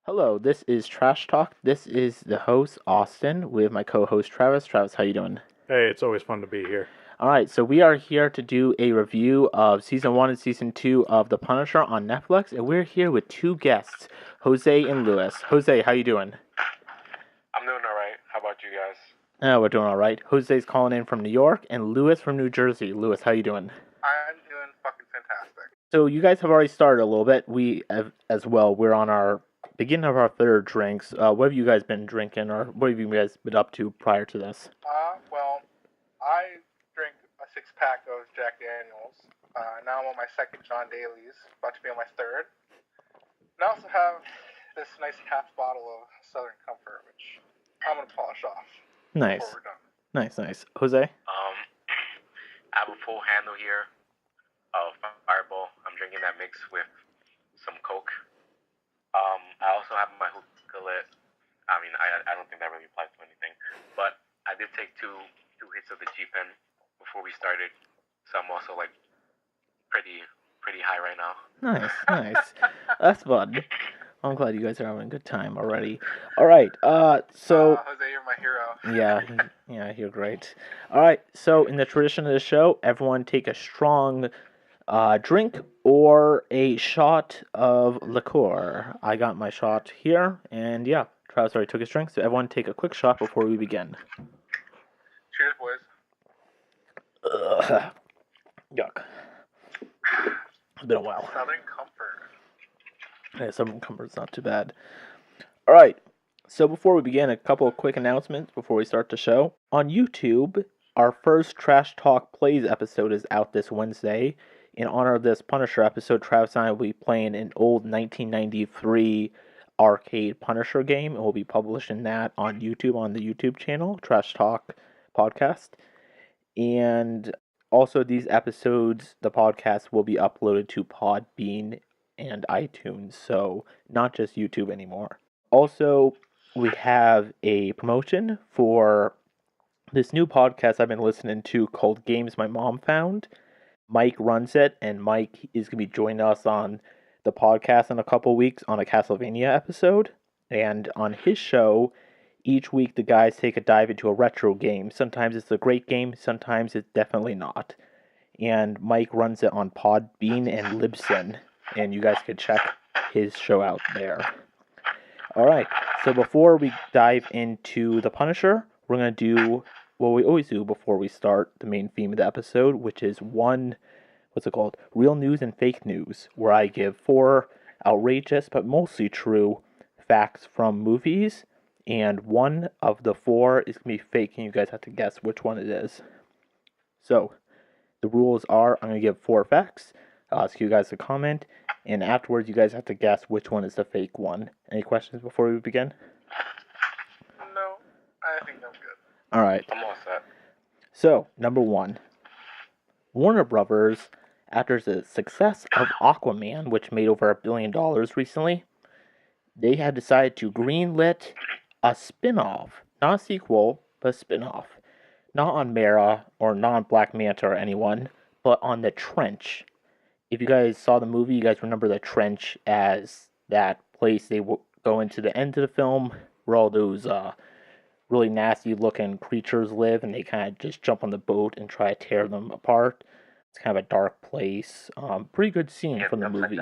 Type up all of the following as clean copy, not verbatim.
Hello, this is Trash Talk. This is the host, Austin, with my co-host, Travis. Travis, how you doing? Hey, it's always fun to be here. All right, so we are here to do a review of Season 1 and Season 2 of The Punisher on Netflix, and we're here with two guests, Jose and Lewis. Jose, how you doing? I'm doing alright. How about you guys? We're doing all right. Jose's calling in from New York, and Lewis from New Jersey. Lewis, how you doing? I'm doing fucking fantastic. So you guys have already started a little bit. We have as well. We're on our beginning of our third drinks. What have you guys been drinking, or what have you guys been up to prior to this? Well, I drink a 6-pack of Jack Daniels. Now I'm on my second John Daly's, about to be on my third. And I also have this nice half bottle of Southern Comfort, which I'm gonna polish off Nice, before we're done. nice. Jose? I have a full handle here of Fireball. I'm drinking that mix with some Coke. I also have my hookah lit. I mean, I don't think that really applies to anything, but I did take two hits of the G pen before we started, so I'm also like pretty high right now. Nice. That's fun. I'm glad you guys are having a good time already. All right, so... Jose, you're my hero. Yeah, you're great. All right, so in the tradition of the show, everyone take a strong drink or a shot of liqueur. I got my shot here, and yeah, Travis already took his drink, so everyone take a quick shot before we begin. Cheers, boys. Ugh. Yuck. It's been a while. Southern Comfort. Yeah, Southern Comfort's not too bad. All right, so before we begin, a couple of quick announcements before we start the show. On YouTube, our first Trash Talk Plays episode is out this Wednesday. In honor of this Punisher episode, Travis and I will be playing an old 1993 arcade Punisher game, and we'll be publishing that on YouTube, on the YouTube channel, Trash Talk Podcast. And also these episodes, the podcast, will be uploaded to Podbean and iTunes, so not just YouTube anymore. Also, we have a promotion for this new podcast I've been listening to called Games My Mom Found. Mike runs it, and Mike is going to be joining us on the podcast in a couple weeks on a Castlevania episode. And on his show, each week the guys take a dive into a retro game. Sometimes it's a great game, sometimes it's definitely not. And Mike runs it on Podbean and Libsyn, and you guys can check his show out there. Alright, so before we dive into The Punisher, we're going to do what we always do before we start the main theme of the episode, which is real news and fake news, where I give 4 outrageous but mostly true facts from movies, and one of the 4 is going to be fake, and you guys have to guess which one it is. So, the rules are, I'm going to give 4 facts, I'll ask you guys to comment, and afterwards you guys have to guess which one is the fake one. Any questions before we begin? No, I think I'm good. Alright. I'm all set. So, number 1. Warner Brothers, after the success of Aquaman, which made over $1 billion recently, they had decided to greenlit a spin-off. Not a sequel, but a spin-off. Not on Mera, or not on Black Manta or anyone, but on The Trench. If you guys saw the movie, you guys remember The Trench as that place they go into the end of the film, where all those really nasty looking creatures live, and they kind of just jump on the boat and try to tear them apart. It's kind of a dark place. Pretty good scene from the movie.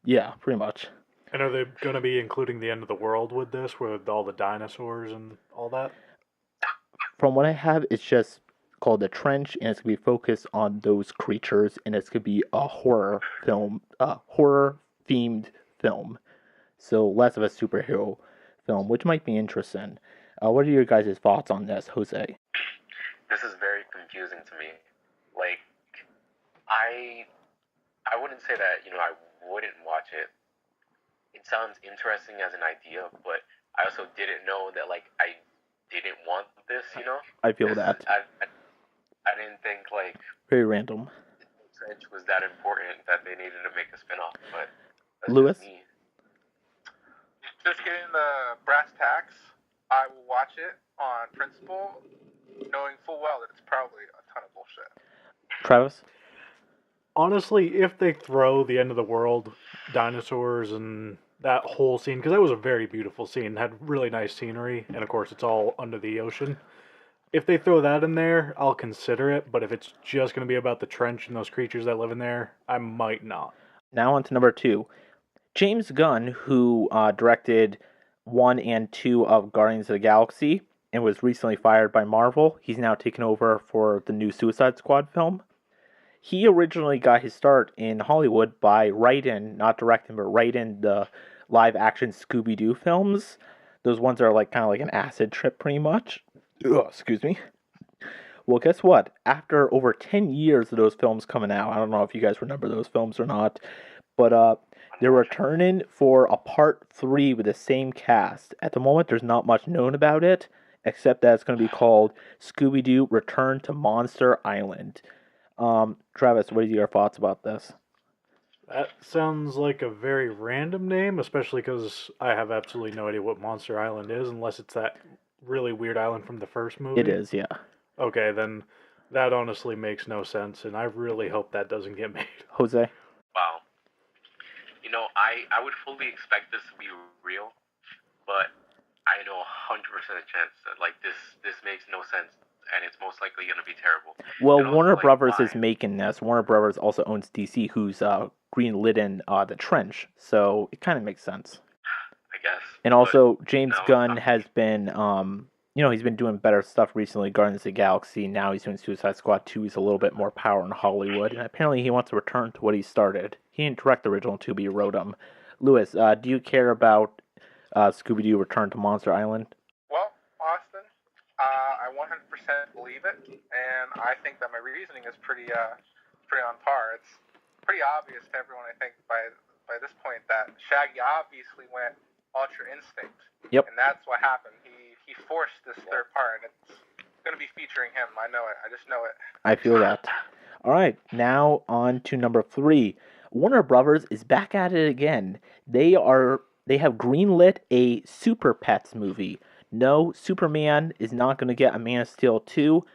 Yeah, pretty much. And are they going to be including the end of the world with this, with all the dinosaurs and all that? From what I have, it's just called The Trench, and it's going to be focused on those creatures, and it's going to be a horror film, horror-themed film. So less of a superhero film, which might be interesting. What are your guys' thoughts on this, Jose? This is very confusing to me. Like, I wouldn't say that, I wouldn't watch it. It sounds interesting as an idea, but I also didn't know that, like, I didn't want this, I feel that. I didn't think, like... Very random. Trench was that important that they needed to make a spin-off, but... Lewis? Just getting the brass tacks, I will watch it on principle, knowing full well that it's probably a ton of bullshit. Travis? Honestly, if they throw the end of the world, dinosaurs, and that whole scene, because that was a very beautiful scene, had really nice scenery, and of course it's all under the ocean. If they throw that in there, I'll consider it, but if it's just going to be about the trench and those creatures that live in there, I might not. Now on to number 2. James Gunn, who directed 1 and 2 of Guardians of the Galaxy and was recently fired by Marvel, he's now taken over for the new Suicide Squad film. He originally got his start in Hollywood by writing, not directing, but writing the live-action Scooby-Doo films. Those ones are like kind of like an acid trip, pretty much. Ugh, excuse me. Well, guess what? After over 10 years of those films coming out, I don't know if you guys remember those films or not, but they're returning for a part 3 with the same cast. At the moment, there's not much known about it, except that it's going to be called Scooby-Doo Return to Monster Island. Travis, what are your thoughts about this? That sounds like a very random name, especially because I have absolutely no idea what Monster Island is, unless it's that really weird island from the first movie. It is, yeah. Okay, then that honestly makes no sense, and I really hope that doesn't get made. Jose? Wow. You know, I would fully expect this to be real, but I know 100% chance that like this makes no sense, and it's most likely going to be terrible. Well, And also, Warner like, Brothers why? is making this. Warner Brothers also owns DC, who's green-lit in The Trench, so it kind of makes sense. I guess. And But also, James no, Gunn has been, he's been doing better stuff recently. Guardians of the Galaxy. Now he's doing Suicide Squad 2. He's a little bit more power in Hollywood, and apparently he wants to return to what he started. He didn't direct the original 2, but he wrote them. Lewis, do you care about Scooby-Doo Return to Monster Island? Well, Austin, I 100% believe it, and I think that my reasoning is pretty on par. It's pretty obvious to everyone, I think, by this point that Shaggy obviously went Ultra Instinct. Yep. And that's what happened. He forced this third part, and it's going to be featuring him. I know it. I just know it. I feel that. All right, now on to number 3. Warner Brothers is back at it again. They have greenlit a Super Pets movie. No, Superman is not going to get a Man of Steel 2.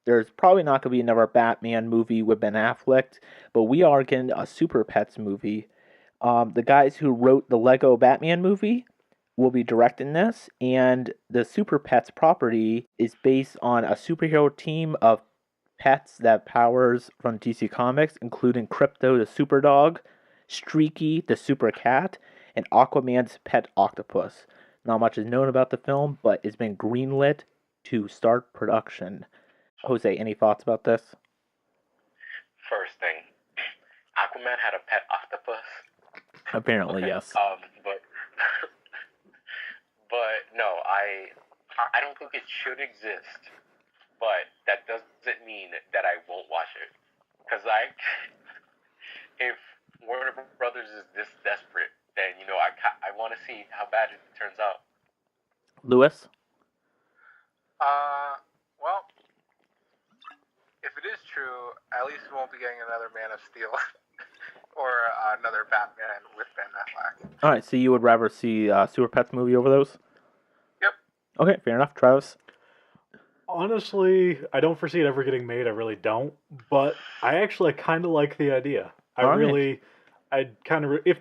There's probably not going to be another Batman movie with Ben Affleck, but we are getting a Super Pets movie. The guys who wrote the Lego Batman movie will be directing this, and the Super Pets property is based on a superhero team of pets that have powers from DC Comics, including Crypto the Super Dog, Streaky the Super Cat, and Aquaman's pet octopus. Not much is known about the film, but it's been greenlit to start production. Jose, any thoughts about this? first thing, Aquaman had a pet octopus. Apparently, Okay. yes. But but no, I don't think it should exist. But that doesn't mean that I won't watch it. Because if Warner Brothers is this desperate, then I want to see how bad it turns out. Lewis? Well, if it is true, at least we won't be getting another Man of Steel or another Batman with Ben Affleck. All right, so you would rather see Super Pets movie over those? Yep. Okay, fair enough. Travis? Honestly, I don't foresee it ever getting made. I really don't. But I actually kind of like the idea. If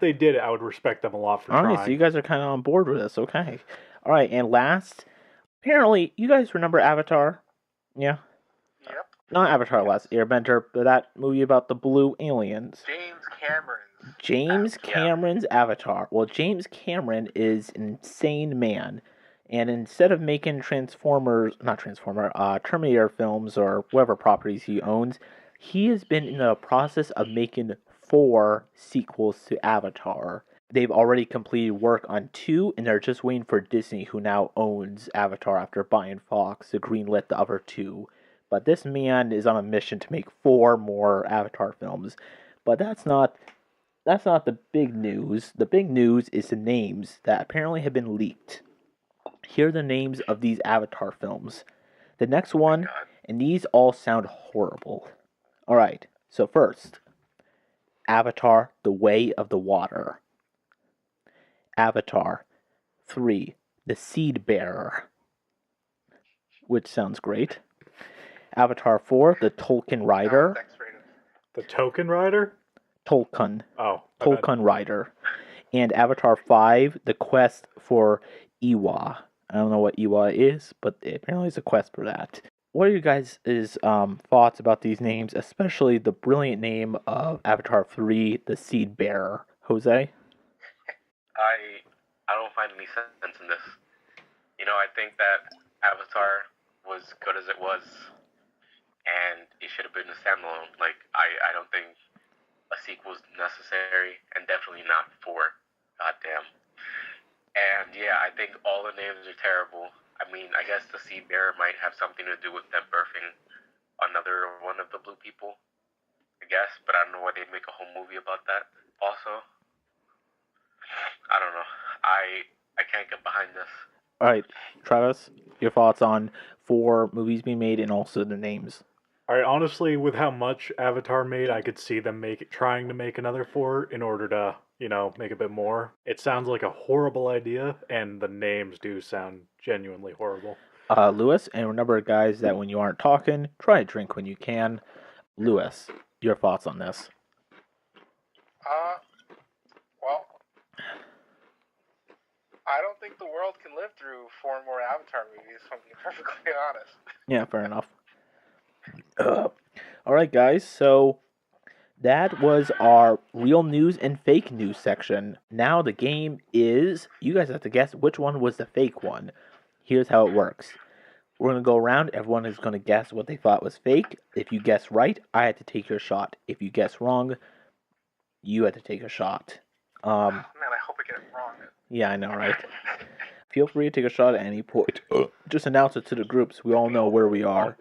they did it, I would respect them a lot for All trying. right, so you guys are kind of on board with this. Okay. All right, and last, apparently, you guys remember Avatar? Yeah? Yep. Not Avatar Last Airbender, but that movie about the blue aliens. James Cameron's Avatar. Well, James Cameron is an insane man. And instead of making Terminator films or whatever properties he owns, he has been in the process of making 4 sequels to Avatar. They've already completed work on 2, and they're just waiting for Disney, who now owns Avatar after buying Fox, to greenlit the other 2. But this man is on a mission to make 4 more Avatar films. But that's not the big news. The big news is the names that apparently have been leaked. Here are the names of these Avatar films. The next one, and these all sound horrible. Alright, so first, Avatar, The Way of the Water. Avatar 3, The Seed Bearer, which sounds great. Avatar 4, The Tolkien Rider. The Token Rider? Tolkien. Oh. Tolkien Rider. and Avatar 5, The Quest for Iwa. I don't know what Iwa is, but apparently it's a quest for that. What are you guys' thoughts about these names, especially the brilliant name of Avatar 3, The Seed Bearer? Jose? I don't find any sense in this. I think that Avatar was good as it was, and it should have been a standalone. Like, I don't think a sequel is necessary, and definitely not 4. Goddamn. And yeah, I think all the names are terrible. I mean, I guess the Sea Bear might have something to do with them birthing another one of the blue people, I guess, but I don't know why they'd make a whole movie about that. Also, I don't know. I can't get behind this. All right, Travis, your thoughts on 4 movies being made and also the names? All right, honestly, with how much Avatar made, I could see them trying to make another 4 in order to, make a bit more. It sounds like a horrible idea, and the names do sound genuinely horrible. Lewis, and remember, guys, that when you aren't talking, try to drink when you can. Lewis, your thoughts on this? Well, I don't think the world can live through 4 more Avatar movies, if I'm being perfectly honest. Yeah, fair enough. All right, guys, so that was our real news and fake news section. Now the game is, you guys have to guess which one was the fake one. Here's how it works. We're going to go around. Everyone is going to guess what they thought was fake. If you guess right, I had to take your shot. If you guess wrong, you had to take a shot. Man, I hope I get it wrong. Yeah, I know, right? Feel free to take a shot at any point. Just announce it to the groups. We all know where we are.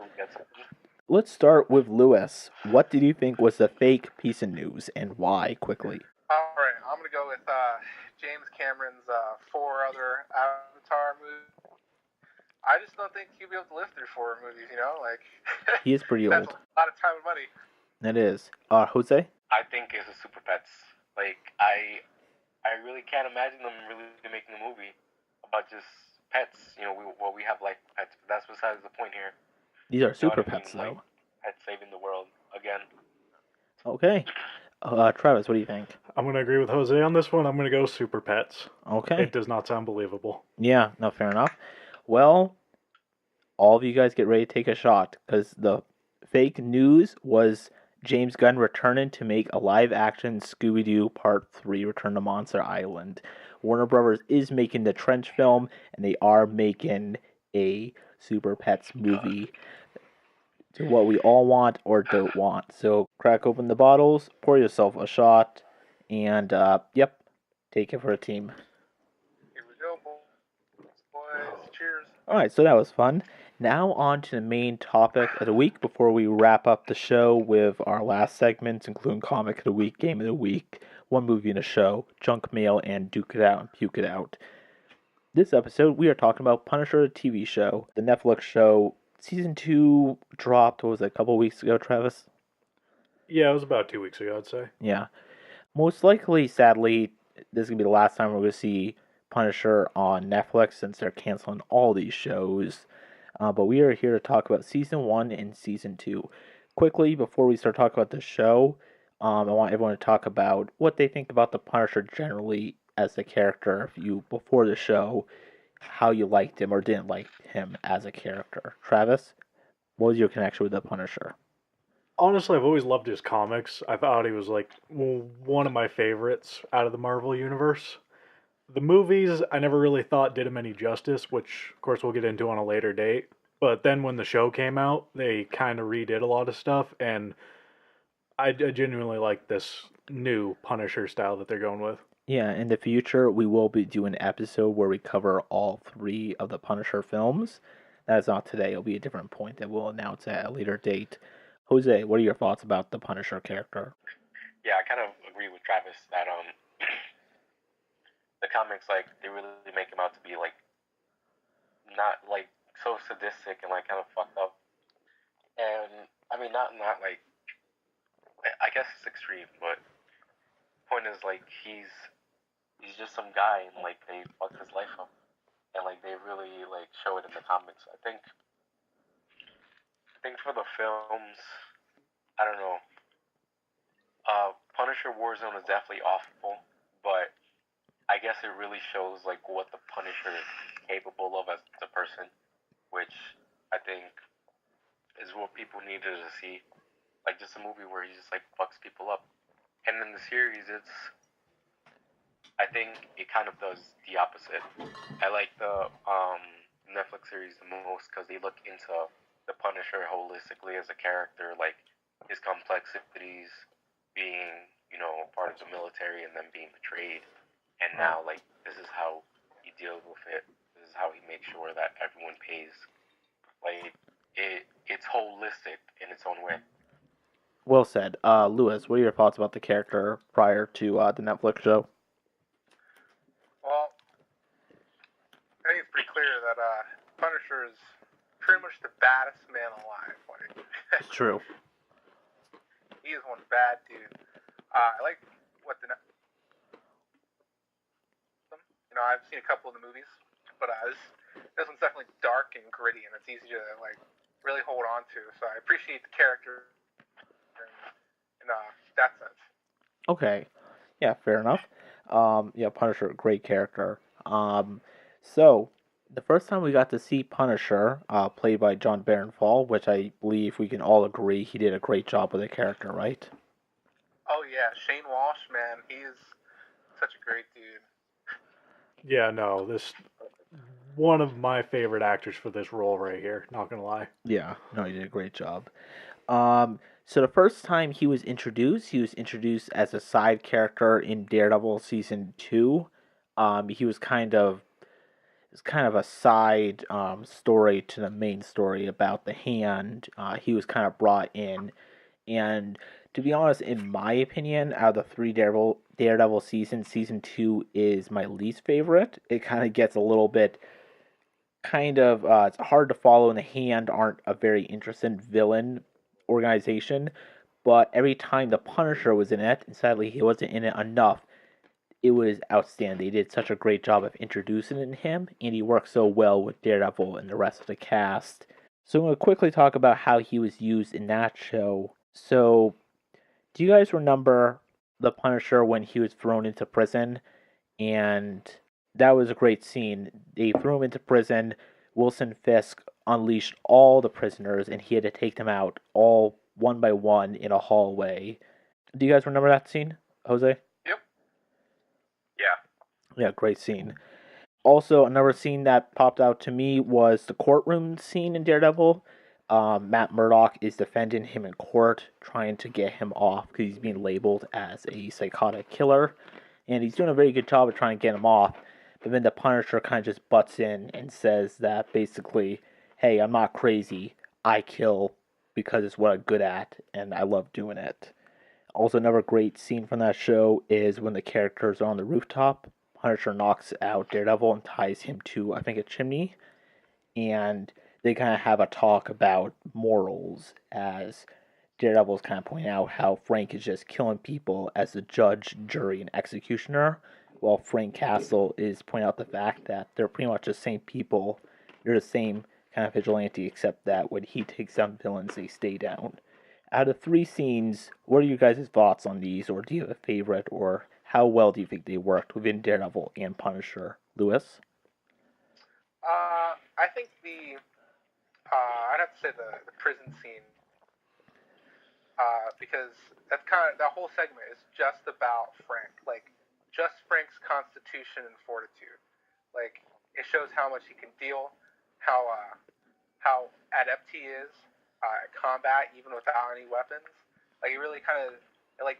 Let's start with Lewis. What did you think was the fake piece of news and why, quickly? All right, I'm going to go with James Cameron's 4 other Avatar movies. I just don't think he'll be able to live through 4 movies, like... He is pretty that's old. a lot of time and money. It is. Jose? I think it's a Super Pets. Like, I really can't imagine them really making a movie about just pets. We have like pets, but that's besides the point here. These are super what I mean? pets, though. Like, pets saving the world again. Okay. Travis, what do you think? I'm going to agree with Jose on this one. I'm going to go Super Pets. Okay. It does not sound believable. Yeah, no, fair enough. Well, all of you guys get ready to take a shot, because the fake news was James Gunn returning to make a live-action Scooby-Doo Part 3 Return to Monster Island. Warner Brothers is making the Trench film, and they are making a Super Pets movie. To what we all want or don't want. So crack open the bottles, pour yourself a shot, and yep, take it for a team. Here we go, boys. Cheers. Alright, so that was fun. Now on to the main topic of the week before we wrap up the show with our last segments, including Comic of the Week, Game of the Week, One Movie in a Show, Junk Mail, and Duke It Out and Puke It Out. This episode, we are talking about Punisher, the TV show, the Netflix show. Season 2 dropped, what was it, a couple weeks ago, Travis? Yeah, it was about 2 weeks ago, I'd say. Yeah. Most likely, sadly, this is going to be the last time we're going to see Punisher on Netflix since they're canceling all these shows. But we are here to talk about Season 1 and Season 2. Quickly, before we start talking about the show, I want everyone to talk about what they think about the Punisher generally as a character. If you, before the show, how you liked him or didn't like him as a character. Travis, what was your connection with the Punisher? Honestly, I've always loved his comics. I thought he was like one of my favorites out of the Marvel universe. The movies, I never really thought did him any justice, which of course we'll get into on a later date. But then when the show came out, they kind of redid a lot of stuff, and I genuinely like this new Punisher style that they're going with. Yeah, in the future, we will be doing an episode where we cover all 3 of the Punisher films. That is not today. It'll be a different point that we'll announce at a later date. Jose, what are your thoughts about the Punisher character? Yeah, I kind of agree with Travis that the comics, like, they really make him out to be like not like so sadistic and like kind of fucked up. And I mean, not like, I guess it's extreme, but point is like he's just some guy and like they fucked his life up, and like they really like show it in the comics. I think for the films, I don't know. Punisher Warzone is definitely awful, but I guess it really shows like what the Punisher is capable of as a person, which I think is what people needed to see. Like just a movie where he just like fucks people up. And in the series, I think it kind of does the opposite. I like the Netflix series the most because they look into the Punisher holistically as a character, like his complexities, being part of the military and then being betrayed, and now like this is how he deals with it. This is how he makes sure that everyone pays. Like it's holistic in its own way. Well said. Lewis, what are your thoughts about the character prior to the Netflix show? Well, I think it's pretty clear that Punisher is pretty much the baddest man alive. Like, It's true. he is one bad dude. I like what I've seen a couple of the movies, but this one's definitely dark and gritty, and it's easy to like really hold on to. So I appreciate the character in that sense. Okay. Yeah, fair enough. Yeah, Punisher, great character. So the first time we got to see Punisher, played by John Barenfall, which I believe we can all agree he did a great job with the character, right? Oh yeah, Shane Walsh, man, he's such a great dude. Yeah, no, this one of my favorite actors for this role right here. Not gonna lie. Yeah, no, he did a great job. So the first time he was introduced as a side character in Daredevil season 2. He was kind of a side story to the main story about the hand. He was kind of brought in, and to be honest, in my opinion, out of the three Daredevil seasons, season 2 is my least favorite. It kind of gets a little bit it's hard to follow, and the Hand aren't a very interesting villain organization. But every time the Punisher was in it, and sadly he wasn't in it enough, it was outstanding. They did such a great job of introducing him, and he worked so well with Daredevil and the rest of the cast. So I'm going to quickly talk about how he was used in that show. So, do you guys remember the Punisher when he was thrown into prison? And that was a great scene. They threw him into prison. Wilson Fisk unleashed all the prisoners, and he had to take them out all one by one in a hallway. Do you guys remember that scene, Jose? Yep. Yeah. Yeah, great scene. Also, another scene that popped out to me was the courtroom scene in Daredevil. Matt Murdock is defending him in court, trying to get him off because he's being labeled as a psychotic killer. And he's doing a very good job of trying to get him off. But then the Punisher kind of just butts in and says that basically, hey, I'm not crazy. I kill because it's what I'm good at, and I love doing it. Also, another great scene from that show is when the characters are on the rooftop. Punisher knocks out Daredevil and ties him to, I think, a chimney. And they kind of have a talk about morals as Daredevil's kind of pointing out how Frank is just killing people as the judge, jury, and executioner, while Frank Castle is pointing out the fact that they're pretty much the same people. They're the same kind of vigilante, except that when he takes down villains, they stay down. Out of three scenes, what are you guys' thoughts on these, or do you have a favorite, or how well do you think they worked within Daredevil and Punisher? Lewis? I think I'd have to say the prison scene, because that whole segment is just about Frank, like just Frank's constitution and fortitude. Like it shows how much he can deal, how adept he is at combat even without any weapons. Like it really kind of I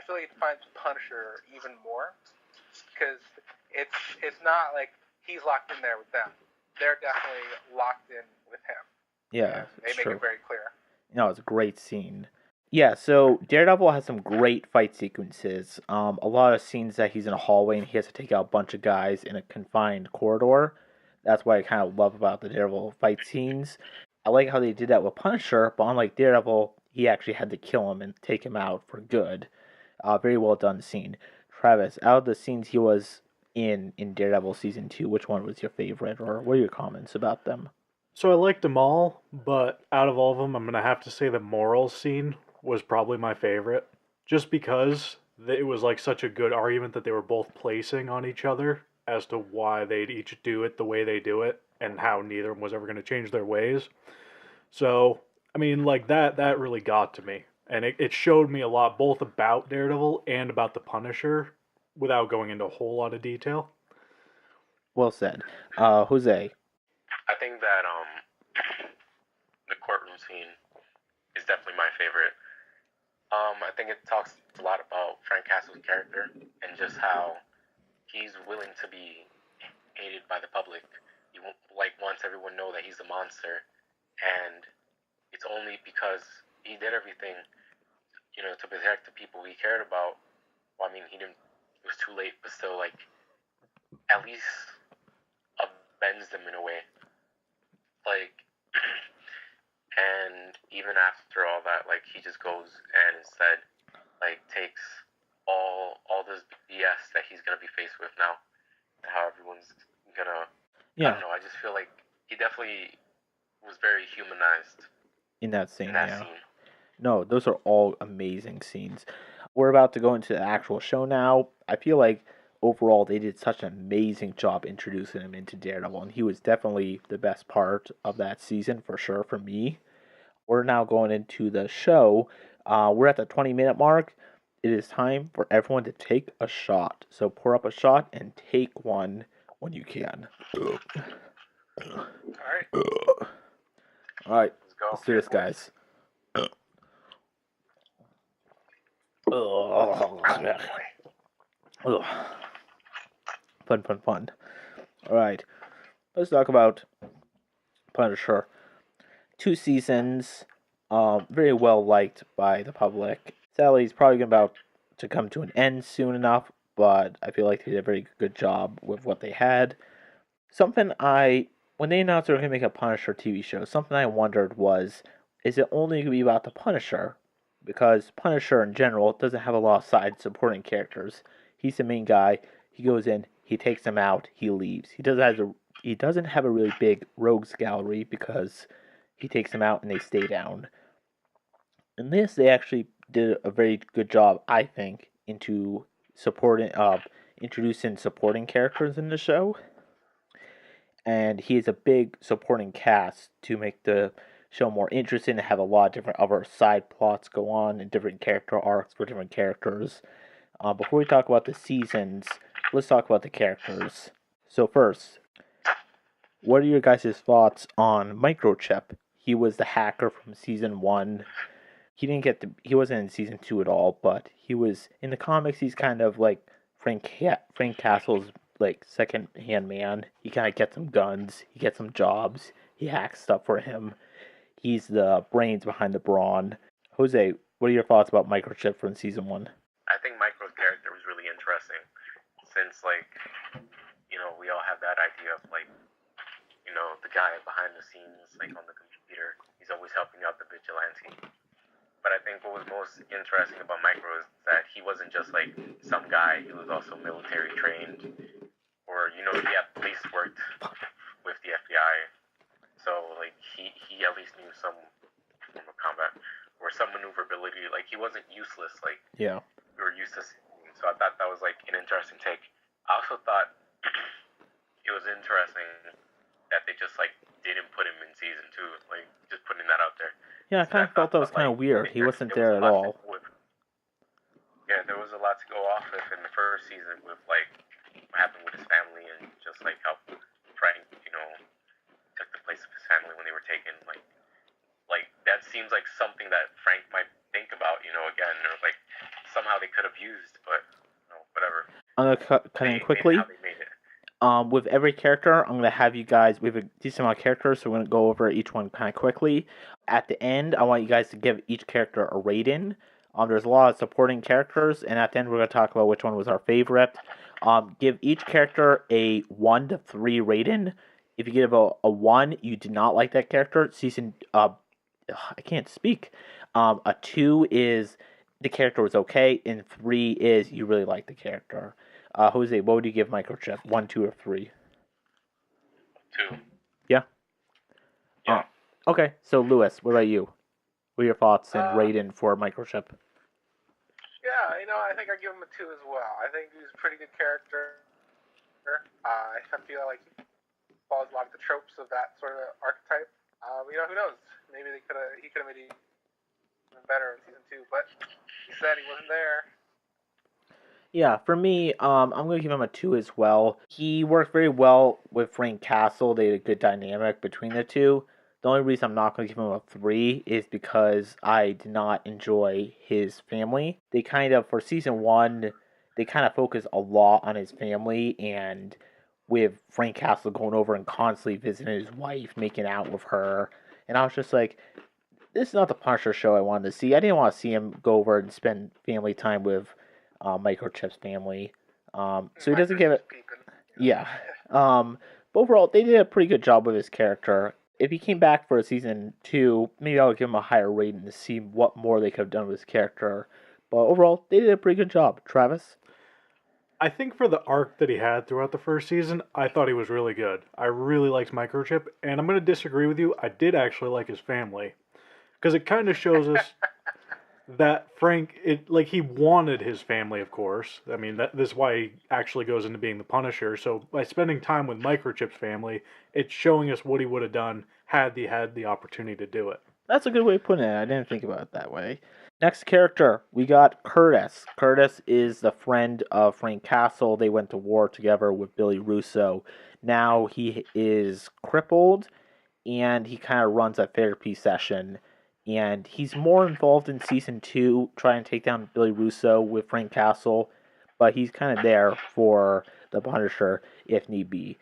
feel like it defines Punisher even more because it's not like he's locked in there with them. They're definitely locked in with him. Yeah, they make it very clear. No, it's a great scene. Yeah, so Daredevil has some great fight sequences. A lot of scenes that he's in a hallway and he has to take out a bunch of guys in a confined corridor. That's what I kind of love about the Daredevil fight scenes. I like how they did that with Punisher, but unlike Daredevil, he actually had to kill him and take him out for good. Very well done scene. Travis, out of the scenes he was in Daredevil season 2, which one was your favorite, or what are your comments about them? So I liked them all, but out of all of them, I'm gonna have to say the morals scene was probably my favorite, just because it was like such a good argument that they were both placing on each other as to why they'd each do it the way they do it and how neither of them was ever going to change their ways. So, I mean, like that really got to me. And it showed me a lot both about Daredevil and about the Punisher without going into a whole lot of detail. Well said. Jose. I think that the courtroom scene is definitely my favorite. I think it talks a lot about Frank Castle's character and just how he's willing to be hated by the public. He wants everyone to know that he's a monster, and it's only because he did everything, to protect the people he cared about. Well, I mean, he didn't. It was too late, but still, like, at least bends them in a way. Like, and even after all that, like, he just goes and instead, like, takes all this BS that he's gonna be faced with now, and how everyone's gonna. Yeah. I don't know. I just feel like he definitely was very humanized In that scene, in that yeah. scene. No, those are all amazing scenes. We're about to go into the actual show now. I feel like overall they did such an amazing job introducing him into Daredevil, and he was definitely the best part of that season for sure for me. We're now going into the show. We're at the 20-minute mark. It is time for everyone to take a shot. So pour up a shot and take one when you can. All right. All right, Let's go. let's do this, guys. Ugh. Fun. All right, let's talk about Punisher. 2 seasons, very well liked by the public. Sadly, he's probably about to come to an end soon enough, but I feel like they did a very good job with what they had. When they announced they were going to make a Punisher TV show, something I wondered was, is it only going to be about the Punisher? Because Punisher in general doesn't have a lot of side supporting characters. He's the main guy. He goes in, he takes them out, he leaves. He doesn't have a really big rogues gallery because he takes them out and they stay down. In this, they actually did a very good job, I think, into introducing supporting characters in the show. And he is a big supporting cast to make the show more interesting and have a lot of different other side plots go on and different character arcs for different characters. Before we talk about the seasons, let's talk about the characters. So first, what are your guys' thoughts on Microchip? He was the hacker from season 1. He wasn't in season 2 at all, but he was in the comics. He's kind of like Frank Castle's like second-hand man. He kind of gets some guns, he gets some jobs, he hacks stuff for him. He's the brains behind the brawn. Jose, what are your thoughts about Microchip from season 1? I think Micro's character was really interesting, since, like, we all have that idea of, like, the guy behind the scenes, like, on the computer. He's always helping out the vigilante. But I think what was most interesting about Micro is that he wasn't just, like, some guy. He was also military trained, or, he at least worked with the FBI. So, like, he at least knew some form of combat, or some maneuverability. Like, he wasn't useless, like, Yeah. we were used to seeing. So I thought that was, like, an interesting take. I also thought it was interesting that they just, like, didn't put him in season 2, like, just putting that out there. Yeah, I kind of felt that was kind of weird. He wasn't there at all. Yeah, there was a lot to go off with in the first season with, like, what happened with his family and just, like, how Frank, took the place of his family when they were taken. Like that seems like something that Frank might think about, again, or, like, somehow they could have used, but, whatever. I'm going to cut in quickly. How they made it. With every character, I'm going to have you guys, we have a decent amount of characters, so we're going to go over each one kind of quickly. At the end, I want you guys to give each character a rating. There's a lot of supporting characters, and at the end, we're going to talk about which one was our favorite. Give each character a 1 to 3 rating. If you give a 1, you did not like that character. I can't speak. A 2 is the character was okay, and 3 is you really like the character. Jose, what would you give Microchip? 1, 2, or 3? 2. Yeah? Yeah. Okay, so Lewis, what about you? What are your thoughts and rating for Microchip? Yeah, I think I give him a 2 as well. I think he's a pretty good character. I feel like he follows a lot of the tropes of that sort of archetype. Who knows? Maybe he could have made it even better in season 2, but he said he wasn't there. Yeah, for me, I'm gonna give him a 2 as well. He worked very well with Frank Castle. They had a good dynamic between the two. The only reason I'm not gonna give him a 3 is because I did not enjoy his family. They kind of, for season 1, they kind of focus a lot on his family, and with Frank Castle going over and constantly visiting his wife, making out with her, and I was just like, this is not the Punisher show I wanted to see. I didn't want to see him go over and spend family time with Microchip's family. So he doesn't give it. Yeah. But overall, they did a pretty good job with his character. If he came back for a season 2, maybe I would give him a higher rating to see what more they could have done with his character. But overall, they did a pretty good job. Travis? I think for the arc that he had throughout the first season, I thought he was really good. I really liked Microchip, and I'm going to disagree with you. I did actually like his family. Because it kind of shows us that Frank, he wanted his family, of course. I mean, this is why he actually goes into being the Punisher. So by spending time with Microchip's family, it's showing us what he would have done had he had the opportunity to do it. That's a good way of putting it. I didn't think about it that way. Next character, we got Curtis. Curtis is the friend of Frank Castle. They went to war together with Billy Russo. Now he is crippled, and he kind of runs a therapy session. And he's more involved in season 2, trying to take down Billy Russo with Frank Castle. But he's kind of there for the Punisher if need be.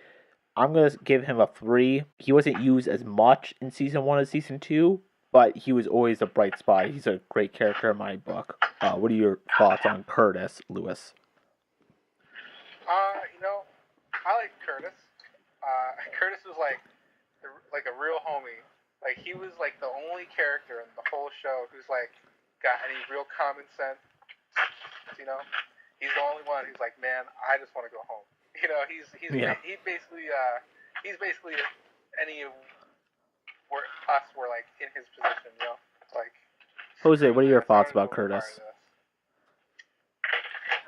I'm going to give him a 3. He wasn't used as much in season 1 as season 2, but he was always a bright spot. He's a great character in my book. What are your thoughts on Curtis, Lewis? I like Curtis. Curtis was like a real homie. Like he was like the only character in the whole show who's like got any real common sense. He's the only one who's like, man, I just want to go home. He's basically any of us were like in his position. Like. Jose, what are your thoughts about Curtis?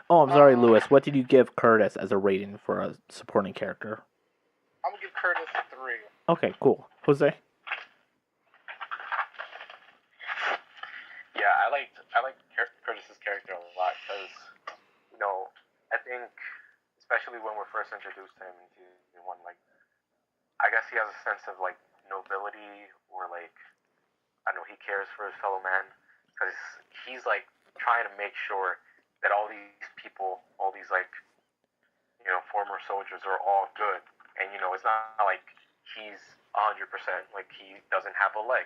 Oh, I'm sorry, Lewis. What did you give Curtis as a rating for a supporting character? I'm gonna give Curtis a 3. Okay, cool. Jose? Yeah, I liked Curtis's character a lot because, I think, especially when we're first introduced to him in season 1, like, I guess he has a sense of, like, nobility or, like, I don't know, he cares for his fellow man because he's, like, trying to make sure that all these people, all these, like, former soldiers are all good. And, it's not like he's 100%, like, he doesn't have a leg.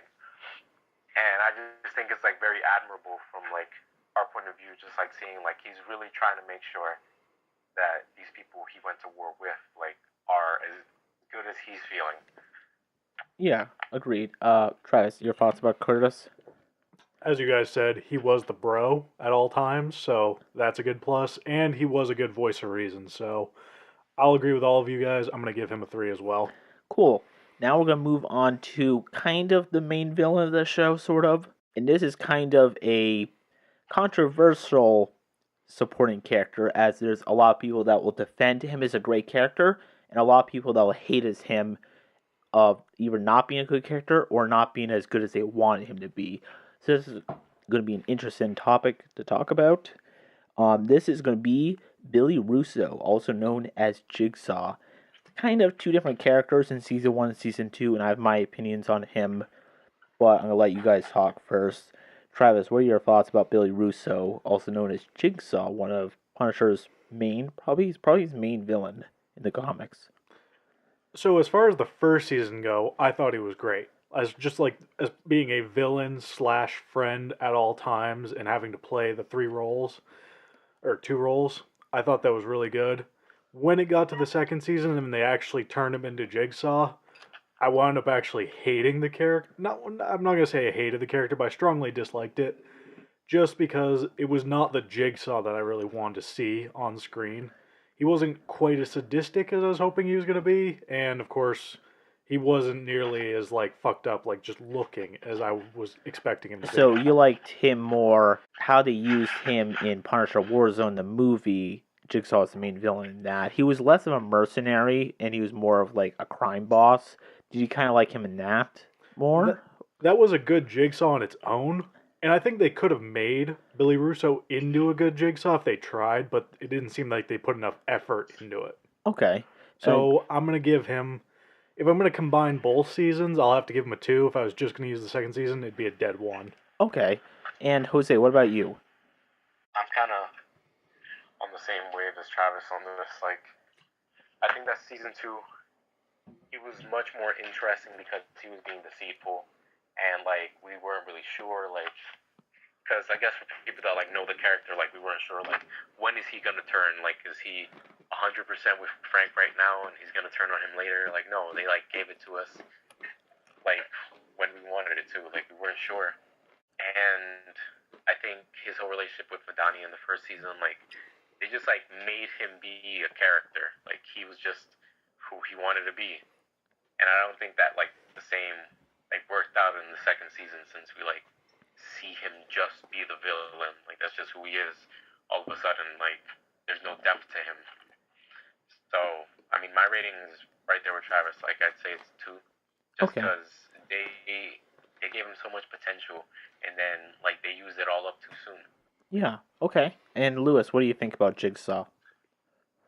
And I just think it's, like, very admirable from, like, our point of view, just, like, seeing, like, he's really trying to make sure that these people he went to war with, like, are as good as he's feeling. Yeah, agreed. Travis, your thoughts about Curtis? As you guys said, he was the bro at all times, so that's a good plus. And he was a good voice of reason, so I'll agree with all of you guys. I'm going to give him a 3 as well. Cool. Now we're going to move on to kind of the main villain of the show, sort of. And this is kind of a controversial supporting character, as there's a lot of people that will defend him as a great character, and a lot of people that will hate as him of either not being a good character or not being as good as they wanted him to be. So this is going to be an interesting topic to talk about. This is going to be Billy Russo, also known as Jigsaw. Kind of two different characters in season 1 and season 2, and I have my opinions on him, but I'm going to let you guys talk first. Travis, what are your thoughts about Billy Russo, also known as Jigsaw, one of Punisher's probably his main villain in the comics? So as far as the first season go, I thought he was great. As being a villain / friend at all times and having to play the 2 roles, I thought that was really good. When it got to the second season and they actually turned him into Jigsaw, I wound up actually hating the character. I'm not going to say I hated the character, but I strongly disliked it. Just because it was not the Jigsaw that I really wanted to see on screen. He wasn't quite as sadistic as I was hoping he was going to be. And, of course, he wasn't nearly as like fucked up, like just looking as I was expecting him to So be. you liked him more how they used him in Punisher Warzone, the movie. Jigsaw is the main villain in that. He was less of a mercenary and he was more of like a crime boss. Did you kind of like him in that more? That that was a good Jigsaw on its own, and I think they could have made Billy Russo into a good Jigsaw if they tried, but it didn't seem like they put enough effort into it. Okay. And So I'm gonna give him. If I'm gonna combine both seasons, I'll have to give him a 2. If I was just gonna use the second season, it'd be a dead 1. okay. And Jose, what about you? I'm kind of on the same wave as Travis on this. Like, I think that season 2, it was much more interesting because he was being deceitful, and like we weren't really sure, like, because I guess for people that like know the character, like we weren't sure, like, when is he gonna turn? Like, is he 100% with Frank right now, and he's gonna turn on him later? Like, no, they like gave it to us, like when we wanted it to. Like, we weren't sure, and I think his whole relationship with Madani in the first season, like, they just like made him be a character. Like, he was just who he wanted to be, and I don't think that like the same like worked out in the second season, since we like see him just be the villain. Like, that's just who he is. All of a sudden, like, there's no depth to him. So, I mean, my rating is right there with Travis. Like, I'd say it's 2, just Okay. because they gave him so much potential, and then like they used it all up too soon. Yeah. Okay. And Lewis, what do you think about Jigsaw?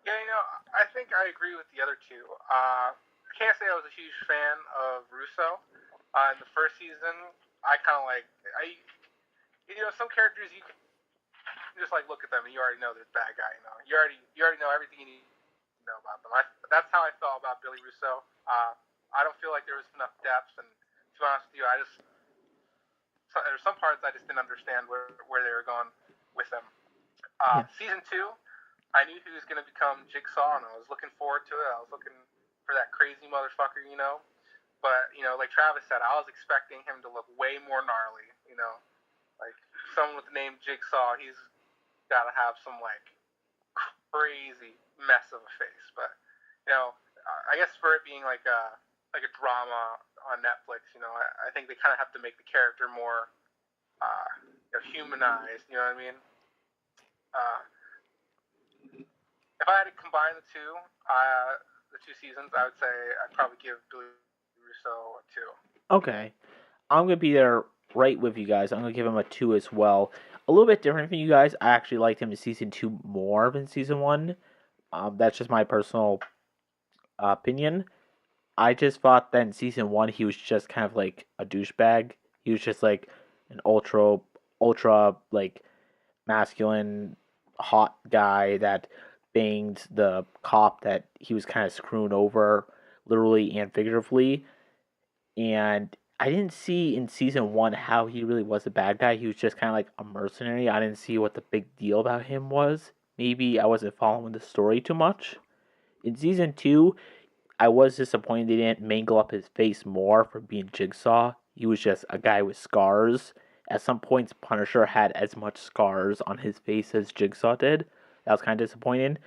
Yeah, I think I agree with the other two. I can't say I was a huge fan of Russo. In the first season, I kind of like some characters you can just like look at them and you already know they're the bad guy. You already know everything you need to know about them. That's how I felt about Billy Russo. I don't feel like there was enough depth, and to be honest with you, there's some parts I just didn't understand where they were going with them. Yeah. Season 2, I knew he was going to become Jigsaw, and I was looking forward to it. I was looking for that crazy motherfucker, But, like Travis said, I was expecting him to look way more gnarly, Like, someone with the name Jigsaw, he's got to have some, like, crazy mess of a face. But, I guess for it being like a drama on Netflix, I think they kind of have to make the character more humanized, you know what I mean? If I had to combine the two seasons, I would say I'd probably give Billy Russo a 2. Okay. I'm gonna be there right with you guys. I'm gonna give him a 2 as well. A little bit different from you guys. I actually liked him in season 2 more than season 1. That's just my personal opinion. I just thought that in season 1 he was just kind of like a douchebag. He was just like an ultra like masculine hot guy that banged the cop that he was kind of screwing over literally and figuratively. And I didn't see in season 1 how he really was a bad guy. He was just kind of like a mercenary. I didn't see what the big deal about him was. Maybe I wasn't following the story too much. In season 2, I was disappointed they didn't mangle up his face more for being Jigsaw. He was just a guy with scars. At some points, Punisher had as much scars on his face as Jigsaw did. That was kind of disappointing.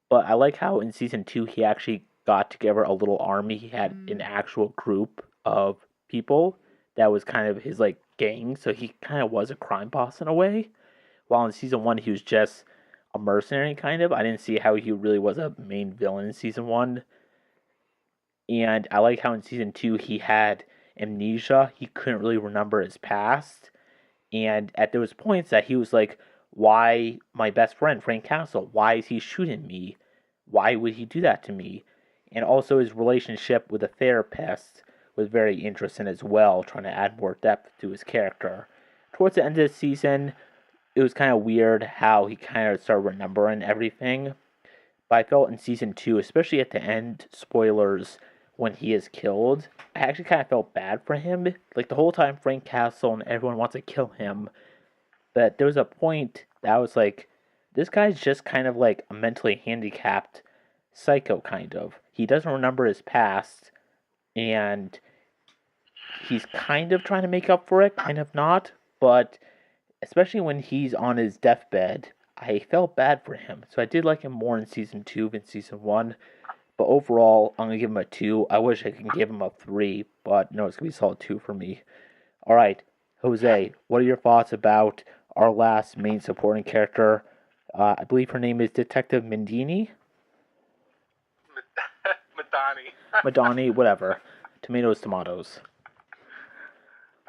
But I like how in season 2 he actually got together a little army. He had an actual group of people that was kind of his like gang. So he kind of was a crime boss in a way. While in season 1 he was just a mercenary kind of. I didn't see how he really was a main villain in season 1. And I like how in season 2 he had amnesia. He couldn't really remember his past. And at those points that he was like, why my best friend, Frank Castle, why is he shooting me? Why would he do that to me? And also his relationship with the therapist was very interesting as well, trying to add more depth to his character. Towards the end of the season, it was kind of weird how he kind of started remembering everything. But I felt in season 2, especially at the end, spoilers, when he is killed, I actually kind of felt bad for him. Like the whole time, Frank Castle and everyone wants to kill him. But there was a point that I was like, this guy's just kind of like a mentally handicapped psycho, kind of. He doesn't remember his past, and he's kind of trying to make up for it, kind of not. But especially when he's on his deathbed, I felt bad for him. So I did like him more in season 2 than season 1. But overall, I'm gonna give him a 2. I wish I could give him a 3, but no, it's gonna be a solid 2 for me. All right, Jose, what are your thoughts about our last main supporting character? I believe her name is Detective Mendini? Madani. Madani, whatever. Tomatoes, tomatoes.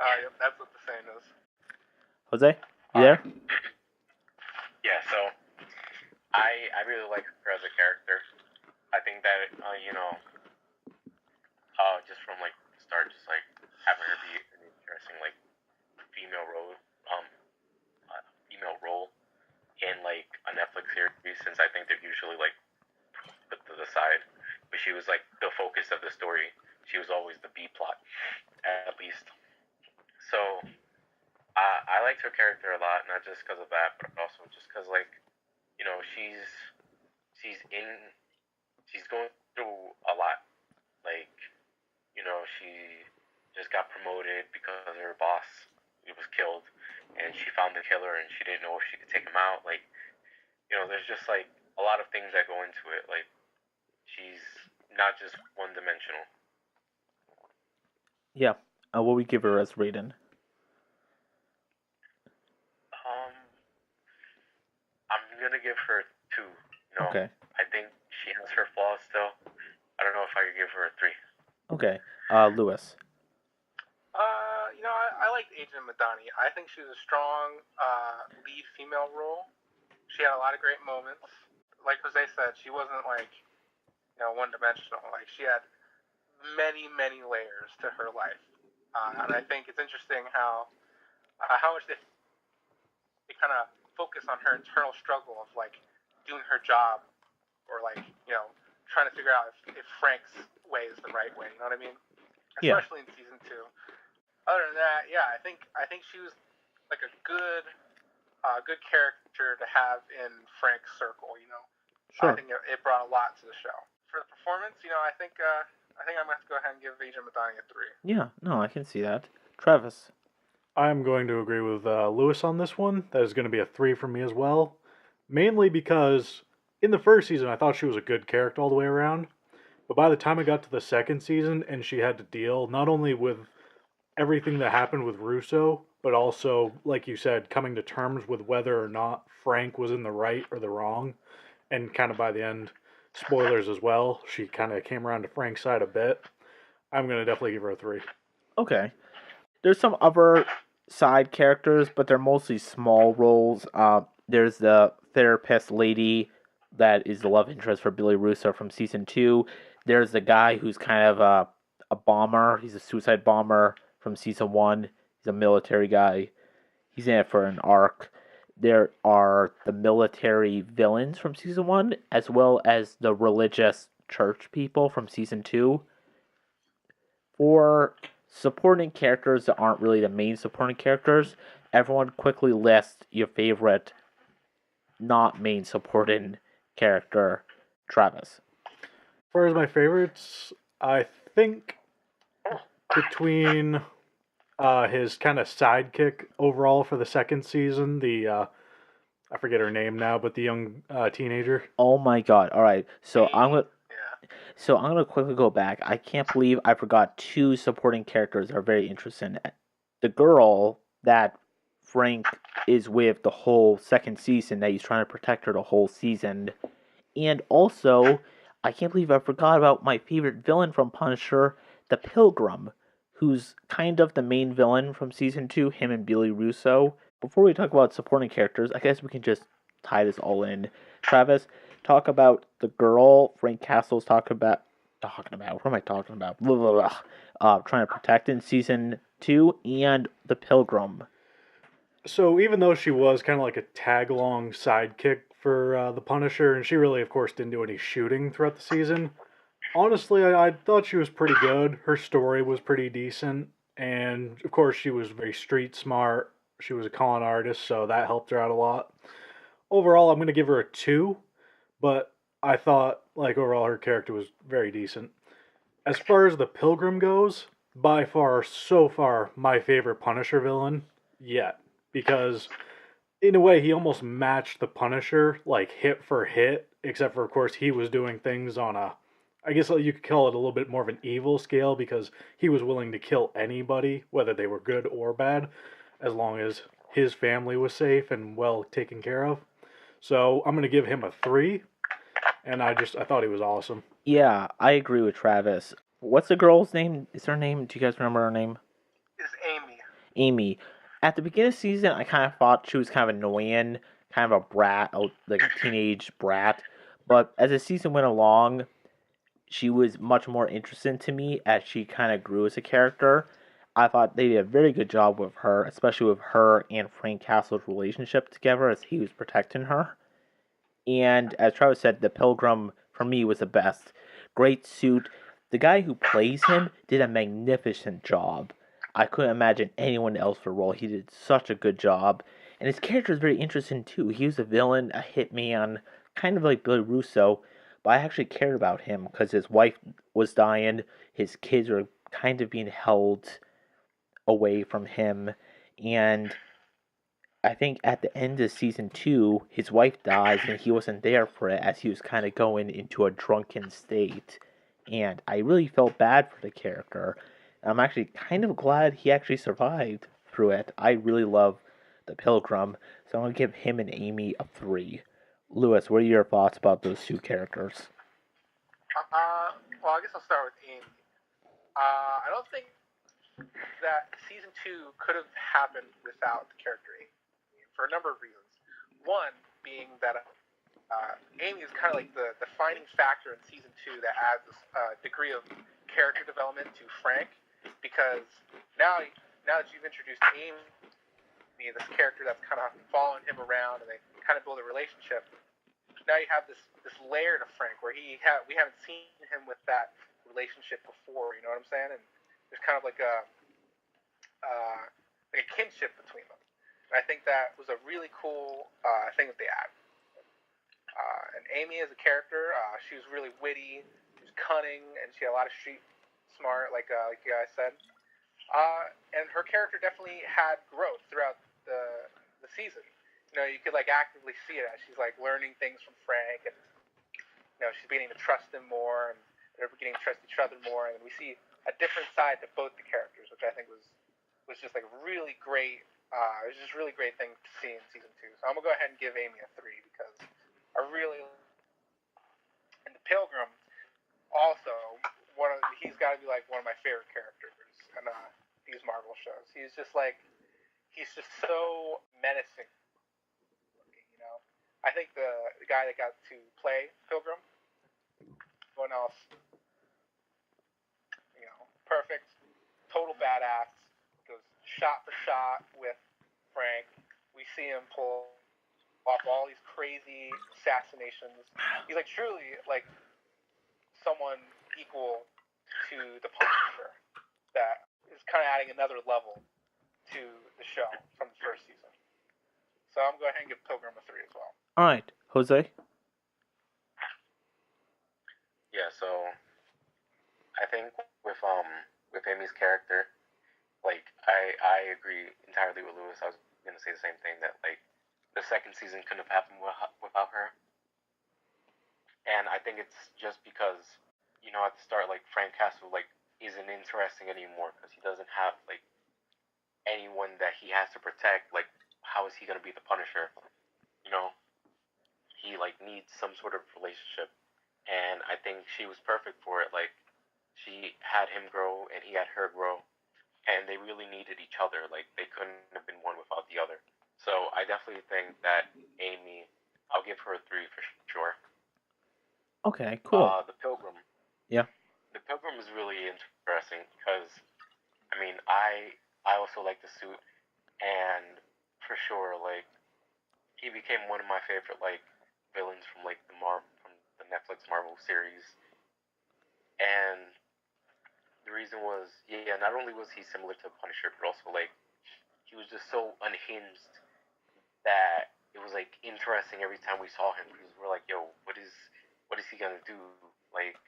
Yep, that's what the saying is. Jose, you there? Yeah, so I really like her as a character. I think that just from like the start, just like having her be an interesting like female role, um, female role in like a Netflix series, since I think they're usually like put to the side. But she was like the focus of the story. She was always the B plot, at least. So I liked her character a lot, not just because of that, but also just because like she's in she's going through a lot. Like she just got promoted because her boss was killed, and she found the killer, and she didn't know if she could take him out. Like there's just like a lot of things that go into it. Like she's not just one dimensional. Yeah. What would we give her as rating? I'm gonna give her 2. No, Okay. I think she has her flaws still. I don't know if I could give her a 3. Okay. Lewis. I liked Agent Madani. I think she was a strong lead female role. She had a lot of great moments. Like Jose said, she wasn't like one-dimensional. Like she had many, many layers to her life, and I think it's interesting how much they kind of focus on her internal struggle of like doing her job, or like trying to figure out if Frank's way is the right way. You know what I mean? Yeah. Especially in season 2. Other than that, yeah, I think she was like a good character to have in Frank's circle. Sure. I think it brought a lot to the show. For the performance, I think I'm gonna have to go ahead and give Agent Madani a 3. Yeah, no, I can see that. Travis. I'm going to agree with Lewis on this one. That is going to be a 3 for me as well. Mainly because in the first season, I thought she was a good character all the way around. But by the time I got to the second season and she had to deal not only with everything that happened with Russo, but also, like you said, coming to terms with whether or not Frank was in the right or the wrong. And kind of by the end, spoilers as well, she kind of came around to Frank's side a bit. I'm going to definitely give her a 3. Okay. There's some other side characters, but they're mostly small roles. There's the therapist lady that is the love interest for Billy Russo from season 2. There's the guy who's kind of a bomber. He's a suicide bomber from season 1. He's a military guy. He's in it for an arc. There are the military villains from season 1, as well as the religious church people from season 2. For supporting characters that aren't really the main supporting characters, everyone quickly list your favorite not main supporting character, Travis. As far as my favorites, I think between his kind of sidekick overall for the second season, the I forget her name now, but the young teenager. Oh my god. All right. So Yeah. I'm going to quickly go back. I can't believe I forgot 2 supporting characters that are very interesting. The girl that Frank is with the whole second season, that he's trying to protect her the whole season. And also, I can't believe I forgot about my favorite villain from Punisher, the Pilgrim, who's kind of the main villain from season 2, him and Billy Russo. Before we talk about supporting characters, I guess we can just tie this all in. Travis, talk about the girl Frank Castle's talking about. What am I talking about? Blah, blah, blah. Trying to protect in season 2, and the Pilgrim. So even though she was kind of like a tag-along sidekick for the Punisher, and she really, of course, didn't do any shooting throughout the season, honestly, I thought she was pretty good. Her story was pretty decent, and of course, she was very street smart. She was a con artist, so that helped her out a lot. Overall, I'm going to give her a 2, but I thought, like, overall, her character was very decent. As far as the Pilgrim goes, by far, so far, my favorite Punisher villain yet. Because, in a way, he almost matched the Punisher, like, hit for hit, except for, of course, he was doing things on a I guess you could call it a little bit more of an evil scale because he was willing to kill anybody, whether they were good or bad, as long as his family was safe and well taken care of. So I'm gonna give him a 3, and I thought he was awesome. Yeah, I agree with Travis. What's the girl's name? Is her name? Do you guys remember her name? Is Amy. Amy. At the beginning of the season, I kind of thought she was kind of annoying, kind of a brat, like a teenage brat. But as the season went along, she was much more interesting to me as she kind of grew as a character. I thought they did a very good job with her, especially with her and Frank Castle's relationship together as he was protecting her. And as Travis said, the Pilgrim for me was the best. Great suit. The guy who plays him did a magnificent job. I couldn't imagine anyone else for the role. He did such a good job. And his character is very interesting too. He was a villain, a hitman, kind of like Billy Russo, but I actually cared about him because his wife was dying, his kids were kind of being held away from him, and I think at the end of season 2, his wife dies and he wasn't there for it as he was kind of going into a drunken state. And I really felt bad for the character. I'm actually kind of glad he actually survived through it. I really love the Pilgrim, so I'm going to give him and Amy a 3. Lewis, what are your thoughts about those two characters? Well, I guess I'll start with Amy. I don't think that season 2 could have happened without the character Amy for a number of reasons. One being that Amy is kind of like the defining factor in season 2 that adds this degree of character development to Frank, because now that you've introduced Amy, this character that's kind of following him around, and they kind of build a relationship. Now you have this layer to Frank where we haven't seen him with that relationship before. You know what I'm saying? And there's kind of like a kinship between them. And I think that was a really cool thing that they added. And Amy as a character, she was really witty, she was cunning, and she had a lot of street smart, like you guys said. And her character definitely had growth throughout the season. You know, you could like actively see it as she's like learning things from Frank, and you know, she's beginning to trust him more, and they're beginning to trust each other more, and we see a different side to both the characters, which I think was just like really great. It was just a really great thing to see in season 2. So I'm gonna go ahead and give Amy a 3 because I really, and the Pilgrim also he's got to be like one of my favorite characters in these Marvel shows. He's just so menacing. You know, I think the guy that got to play Pilgrim, everyone else, you know, perfect, total badass, goes shot for shot with Frank. We see him pull off all these crazy assassinations. He's like truly like someone equal to the Punisher. That is kind of adding another level to the show from the first season. So I'm going to go ahead and give Pilgrim a 3 as well. All right, Jose. Yeah, so I think with Amy's character, like I agree entirely with Lewis. I was gonna say the same thing, that like the second season couldn't have happened without her. And I think it's just because, you know, at the start, like Frank Castle like isn't interesting anymore because he doesn't have like anyone that he has to protect. Like, how is he gonna be the Punisher? You know, he like needs some sort of relationship, and I think she was perfect for it. Like, she had him grow and he had her grow, and they really needed each other. Like, they couldn't have been one without the other. So I definitely think that Amy, I'll give her a 3 for sure. Okay, cool. The Pilgrim. Yeah. The Pilgrim is really interesting because, I mean, I also like the suit, and for sure, like, he became one of my favorite like villains from like from the Netflix Marvel series. And the reason was, yeah, not only was he similar to Punisher, but also like he was just so unhinged that it was like interesting every time we saw him, because we're like, yo, what is he gonna do? Like,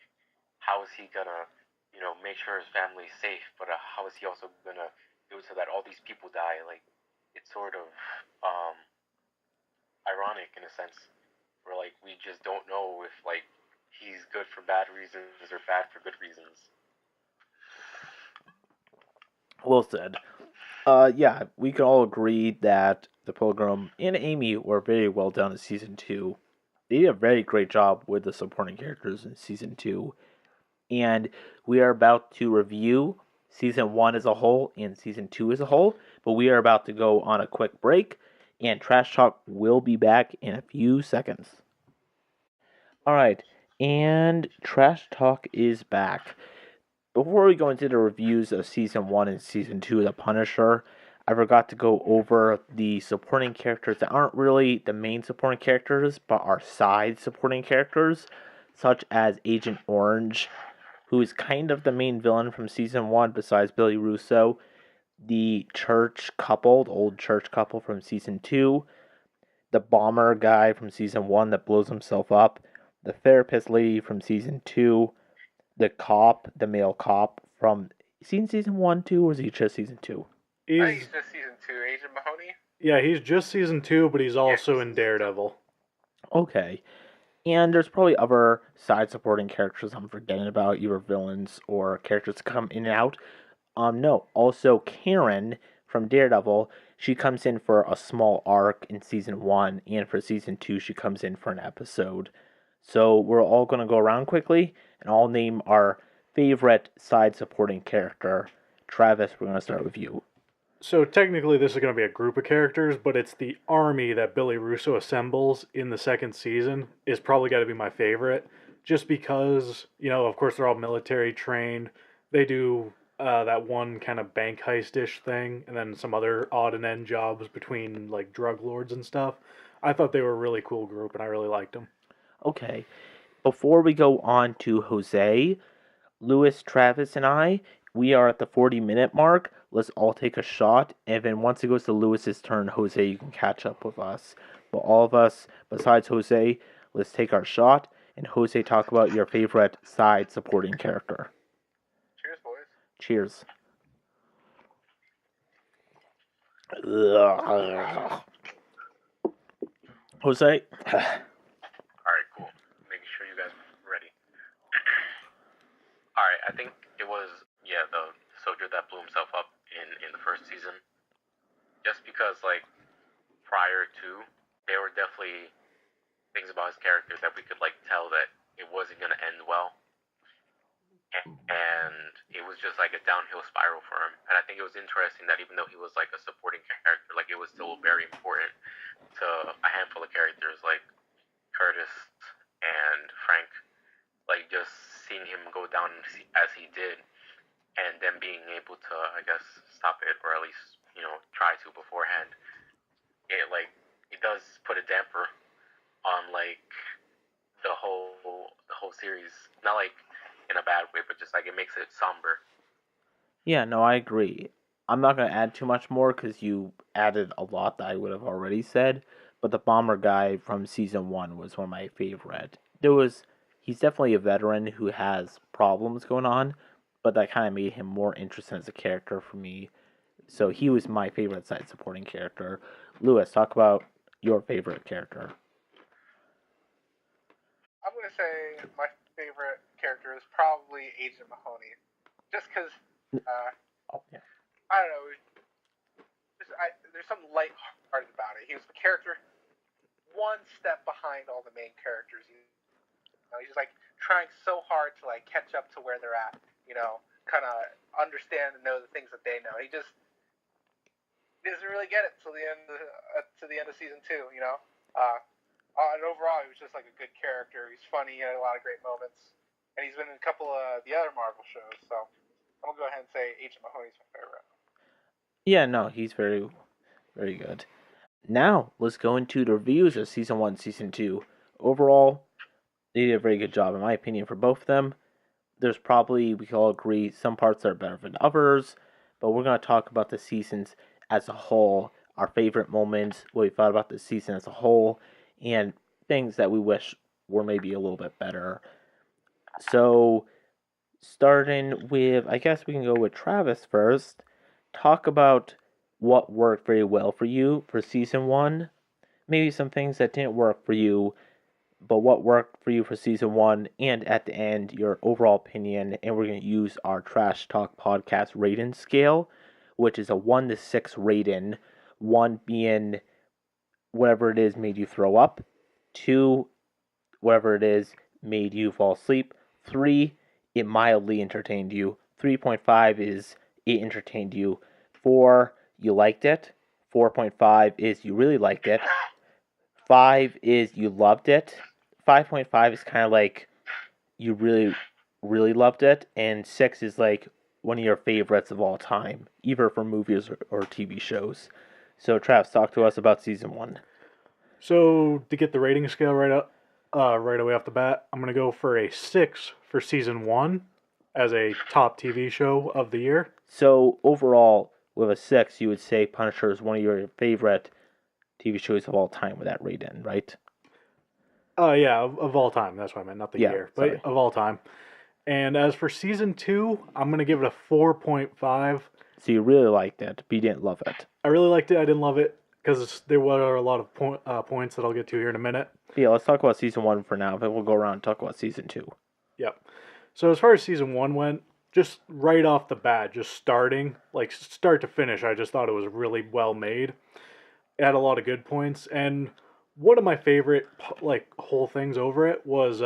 how is he gonna, you know, make sure his family's safe? But how is he also gonna do it so that all these people die? Like, it's sort of ironic in a sense, where like we just don't know if like he's good for bad reasons or bad for good reasons. Well said. Yeah, we can all agree that the Pilgrim and Amy were very well done in season 2. They did a very great job with the supporting characters in season 2. And we are about to review season 1 as a whole and season 2 as a whole. But we are about to go on a quick break, and Trash Talk will be back in a few seconds. Alright, and Trash Talk is back. Before we go into the reviews of season 1 and season 2 of The Punisher, I forgot to go over the supporting characters that aren't really the main supporting characters, but are side supporting characters, such as Agent Orange, who is kind of the main villain from season 1 besides Billy Russo, the church couple, the old church couple from season 2, the bomber guy from season 1 that blows himself up, the therapist lady from season 2, the cop, the male cop from season 1 2, or is he just season 2? I think He's he's just season 2. Agent Mahoney. yeah, he's just season 2, but he's also in Daredevil. Okay. And there's probably other side supporting characters I'm forgetting about, either villains or characters that come in and out. No. Also, Karen from Daredevil, she comes in for a small arc in season 1, and for season 2, she comes in for an episode. So we're all going to go around quickly, and I'll name our favorite side supporting character. Travis, we're going to start with you. So technically, this is going to be a group of characters, but it's the army that Billy Russo assembles in the second season is probably got to be my favorite, just because of course, they're all military trained. They do that one kind of bank heist-ish thing, and then some other odd and end jobs between like drug lords and stuff. I thought they were a really cool group, and I really liked them. Okay. Before we go on to Jose, Lewis, Travis, and I, we are at the 40-minute mark. Let's all take a shot, and then once it goes to Lewis's turn, Jose, you can catch up with us. But all of us, besides Jose, let's take our shot, and Jose, talk about your favorite side supporting character. Cheers, boys. Cheers. Jose? Alright, cool. Making sure you guys are ready. Alright, I think it was, the soldier that blew himself up in the first season. Just because, like, prior to, there were definitely things about his character that we could, like, tell that it wasn't going to end well. And it was just, like, a downhill spiral for him. And I think it was interesting that even though he was, like, a supporting character, like, it was still very important to a handful of characters, like Curtis and Frank. Like, just seeing him go down as he did, and then being able to, I guess, stop it, or at least, try to beforehand. It does put a damper on, like, the whole series. Not, like, in a bad way, but just, like, it makes it somber. Yeah, no, I agree. I'm not going to add too much more because you added a lot that I would have already said. But the bomber guy from season 1 was one of my favorite. He's definitely a veteran who has problems going on, but that kind of made him more interesting as a character for me. So he was my favorite side supporting character. Lewis, talk about your favorite character. I'm going to say my favorite character is probably Agent Mahoney. Just because, Oh, yeah. I don't know, there's something lighthearted about it. He was the character one step behind all the main characters. He's just, like, trying so hard to, like, catch up to where they're at, kind of understand and know the things that they know. He just doesn't really get it till the end of season 2, and overall, he was just, like, a good character. He's funny. He had a lot of great moments. And he's been in a couple of the other Marvel shows, so I'm going to go ahead and say Agent Mahoney's my favorite. Yeah, no, he's very, very good. Now, let's go into the reviews of Season 1 Season 2. Overall, they did a very good job, in my opinion, for both of them. There's probably, we can all agree, some parts that are better than others, but we're going to talk about the seasons as a whole, our favorite moments, what we thought about the season as a whole, and things that we wish were maybe a little bit better. So, starting with, I guess we can go with Travis first. Talk about what worked very well for you for season 1. Maybe some things that didn't work for you, but what worked for you for season 1, and at the end, your overall opinion. And we're going to use our Trash Talk podcast rating scale, which is a 1 to 6 rating. 1 being whatever it is made you throw up. 2, whatever it is made you fall asleep. 3, it mildly entertained you. 3.5 is it entertained you. 4, you liked it. 4.5 is you really liked it. 5 is you loved it. 5.5 is kind of like you really, really loved it. And 6 is like one of your favorites of all time, either for movies or TV shows. So, Travis, talk to us about season 1. So to get the rating scale right away off the bat, I'm gonna go for a 6 for season 1 as a top TV show of the year. So, overall, with a 6, you would say Punisher is one of your favorite TV shows of all time with that rating, right? Yeah, of all time. That's what I meant, not the year, but sorry. of all time. And as for season 2, I'm gonna give it a 4.5. So you really liked it, but you didn't love it. I really liked it. I didn't love it because there were a lot of points that I'll get to here in a minute. Yeah, let's talk about season 1 for now, then we'll go around and talk about season 2. Yep. So as far as season 1 went, just right off the bat, just starting, like start to finish, I just thought it was really well made. It had a lot of good points, and one of my favorite like whole things over it was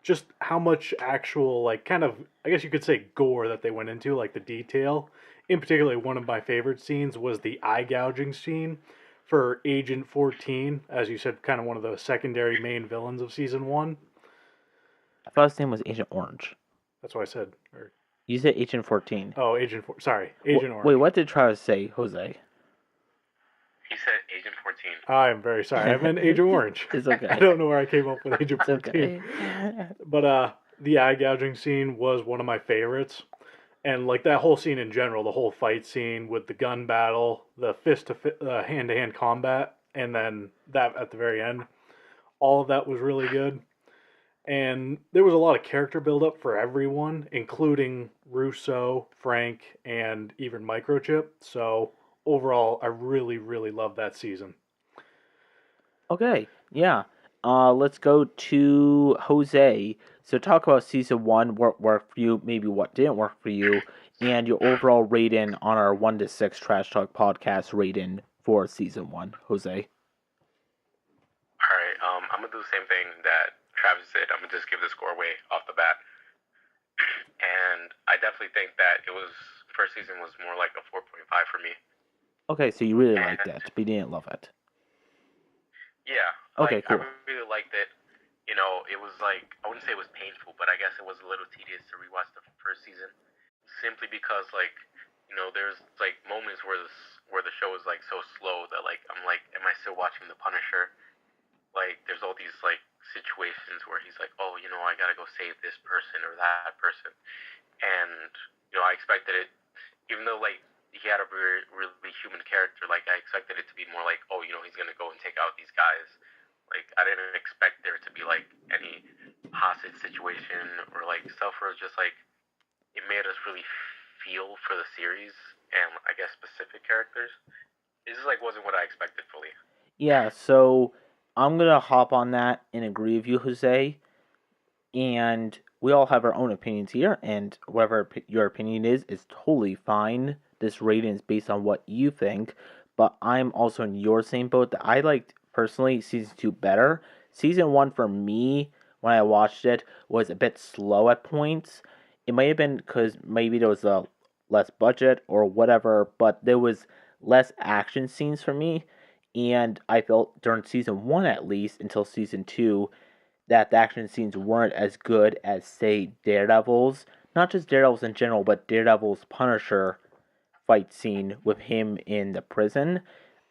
just how much actual like kind of, I guess you could say, gore that they went into, like the detail. In particular, one of my favorite scenes was the eye gouging scene for Agent 14, as you said, kind of one of the secondary main villains of season 1. I thought his name was Agent Orange. That's what I said. You said Agent 14. Oh, Agent Orange. Wait, what did Travis say, Jose? He said Agent 14. I'm very sorry. I meant Agent Orange. It's okay. I don't know where I came up with Agent 14. Okay. But the eye gouging scene was one of my favorites. And like that whole scene in general, the whole fight scene with the gun battle, the hand-to-hand combat, and then that at the very end, all of that was really good. And there was a lot of character build-up for everyone, including Russo, Frank, and even Microchip. So overall, I really, really loved that season. Okay, yeah. Let's go to Jose. So talk about season 1, what worked for you, maybe what didn't work for you, and your overall rating on our 1 to 6 Trash Talk podcast rating for season 1. Jose. Alright, I'm gonna do the same thing that Travis did. I'm gonna just give the score away off the bat. And I definitely think that first season was more like a 4.5 for me. Okay, so you really liked it, but you didn't love it. Yeah. Okay, cool. I really liked it. You know, it was like, I wouldn't say it was painful, but I guess it was a little tedious to rewatch the first season. Simply because, like, you know, there's like moments where the show is like so slow that like I'm like, am I still watching The Punisher? Like, there's all these like situations where he's like, oh, you know, I gotta go save this person or that person, and you know, I expected it, even though like he had a really human character, like I expected it to be more like, oh, you know, he's gonna go and take out these guys. Like, I didn't expect there to be like any hostage situation or like stuff where it's just like it made us really feel for the series and I guess specific characters. It just like wasn't what I expected fully. Yeah, so I'm gonna hop on that and agree with you, Jose. And we all have our own opinions here, and whatever your opinion is totally fine. This rating is based on what you think, but I'm also in your same boat that I liked personally season 2 better. Season 1 for me, when I watched it, was a bit slow at points. It might have been because maybe there was a less budget or whatever, but there was less action scenes for me. And I felt during season 1 at least, until season 2, that the action scenes weren't as good as, say, Daredevil's. Not just Daredevil's in general, but Daredevil's Punisher fight scene with him in the prison.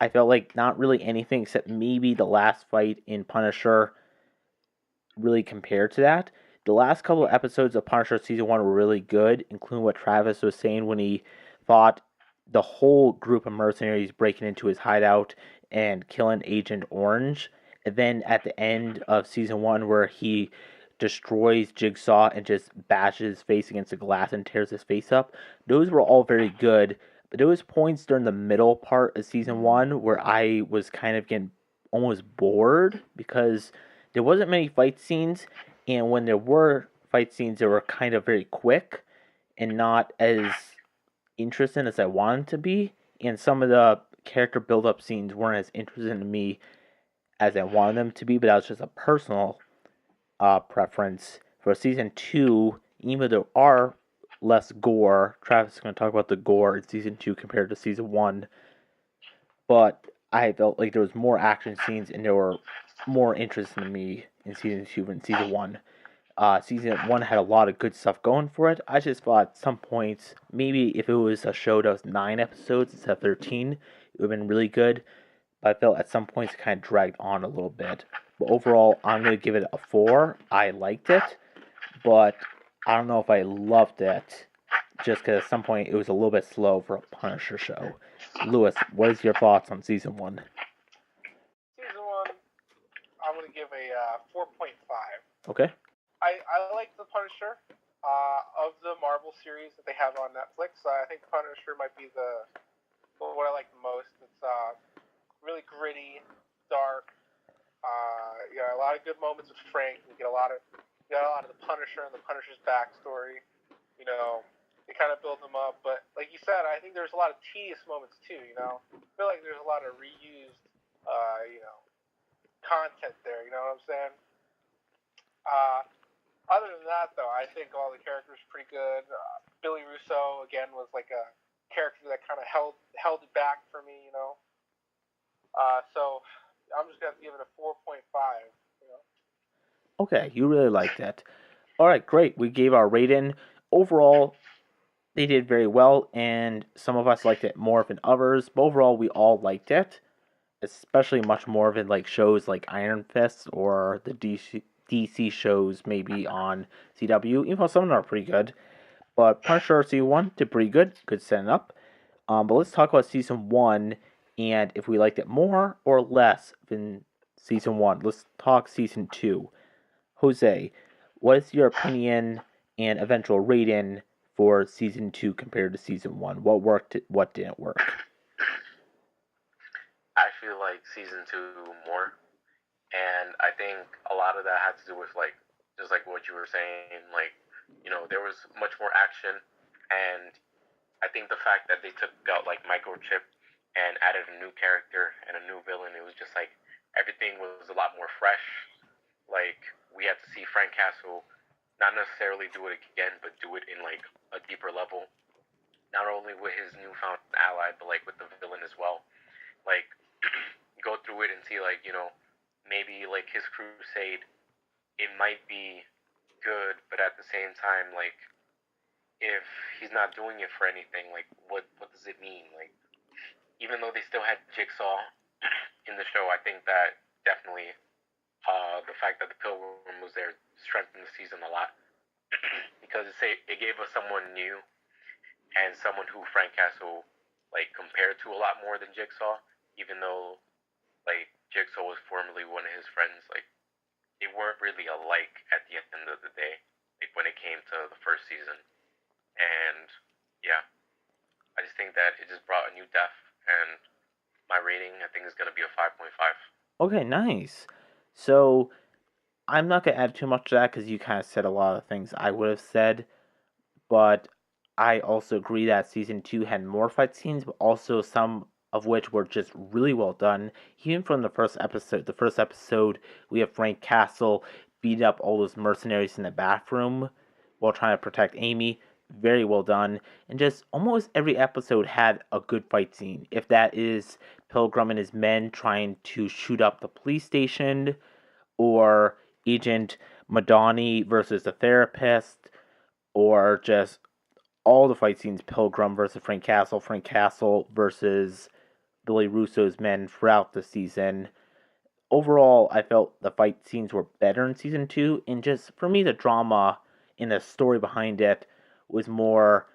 I felt like not really anything except maybe the last fight in Punisher really compared to that. The last couple of episodes of Punisher season 1 were really good, including what Travis was saying when he fought the whole group of mercenaries breaking into his hideout and killing Agent Orange. And then at the end of season 1 where he destroys Jigsaw and just bashes his face against the glass and tears his face up. Those were all very good. But there was points during the middle part of season 1 where I was kind of getting almost bored because there wasn't many fight scenes, and when there were fight scenes, they were kind of very quick and not as interesting as I wanted to be. And some of the character build up scenes weren't as interesting to me as I wanted them to be, but that was just a personal preference. For season 2, even though there are less gore, Travis is going to talk about the gore in season 2 compared to season 1, but I felt like there was more action scenes and there were more interesting to me in season 2 than season 1. Season 1 had a lot of good stuff going for it. I just thought at some points, maybe if it was a show that was 9 episodes instead of 13, it would have been really good. But I felt at some points it kind of dragged on a little bit. But overall, I'm going to give it a 4. I liked it, but I don't know if I loved it, just because at some point it was a little bit slow for a Punisher show. Lewis, what is your thoughts on season 1? Season 1, I'm going to give a 4.5. Okay. I like the Punisher. Of the Marvel series that they have on Netflix, I think Punisher might be what I like the most. It's really gritty, dark. A lot of good moments with Frank. We get a lot of the Punisher and the Punisher's backstory. They kind of build them up, but like you said, I think there's a lot of tedious moments too. I feel like there's a lot of reused, content there. You know what I'm saying? Other than that, though, I think all the characters are pretty good. Billy Russo again was like a character that kind of held it back for me. So I'm just gonna give it a 4.5. Okay, you really liked it. Alright, great. We gave our rating. Overall, they did very well, and some of us liked it more than others, but overall, we all liked it. Especially much more than like shows like Iron Fist or the DC shows maybe on CW, even though some of them are pretty good. But Punisher Season 1 did pretty good setting up. But let's talk about Season 1 and if we liked it more or less than Season 1. Let's talk Season 2. Jose, what is your opinion and eventual rating for Season 2 compared to Season 1? What worked, what didn't work? I feel like season 2 more, and I think a lot of that had to do with just like what you were saying, there was much more action, and I think the fact that they took out Microchip and added a new character and a new villain, it was just like everything was a lot more fresh. Like we had to see Frank Castle not necessarily do it again, but do it in a deeper level, not only with his newfound ally, but with the villain as well. Go through it and see maybe his crusade, it might be good, but at the same time if he's not doing it for anything, what does it mean? Even though they still had Jigsaw in the show, I think that definitely the fact that the Pilgrim was there strengthened the season a lot because it gave us someone new and someone who Frank Castle compared to a lot more than Jigsaw, even though Jigsaw was formerly one of his friends. They weren't really alike at the end of the day, when it came to the first season. And yeah, I just think that it just brought a new depth, and my rating I think is gonna be a 5.5. Okay, nice. So I'm not gonna add too much to that because you kind of said a lot of things I would have said, but I also agree that season 2 had more fight scenes, but also some of which were just really well done. Even from the first episode. The first episode, we have Frank Castle beat up all those mercenaries in the bathroom while trying to protect Amy. Very well done. And just almost every episode had a good fight scene. If that is Pilgrim and his men trying to shoot up the police station, or Agent Madani versus the therapist, or just all the fight scenes, Pilgrim versus Frank Castle versus Billy Russo's men throughout the season. Overall, I felt the fight scenes were better in season 2, and just for me, the drama and the story behind it was more.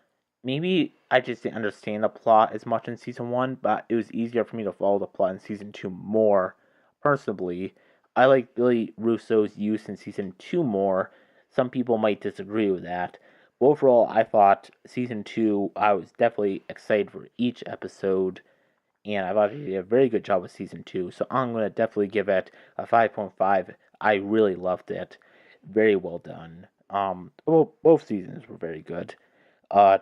Maybe I just didn't understand the plot as much in season 1, but it was easier for me to follow the plot in season 2 more. Personally, I like Billy Russo's use in season 2 more. Some people might disagree with that. But overall, I thought season 2, I was definitely excited for each episode, and I thought he did a very good job with season 2, so I'm going to definitely give it a 5.5 I really loved it. Very well done. Well, both seasons were very good.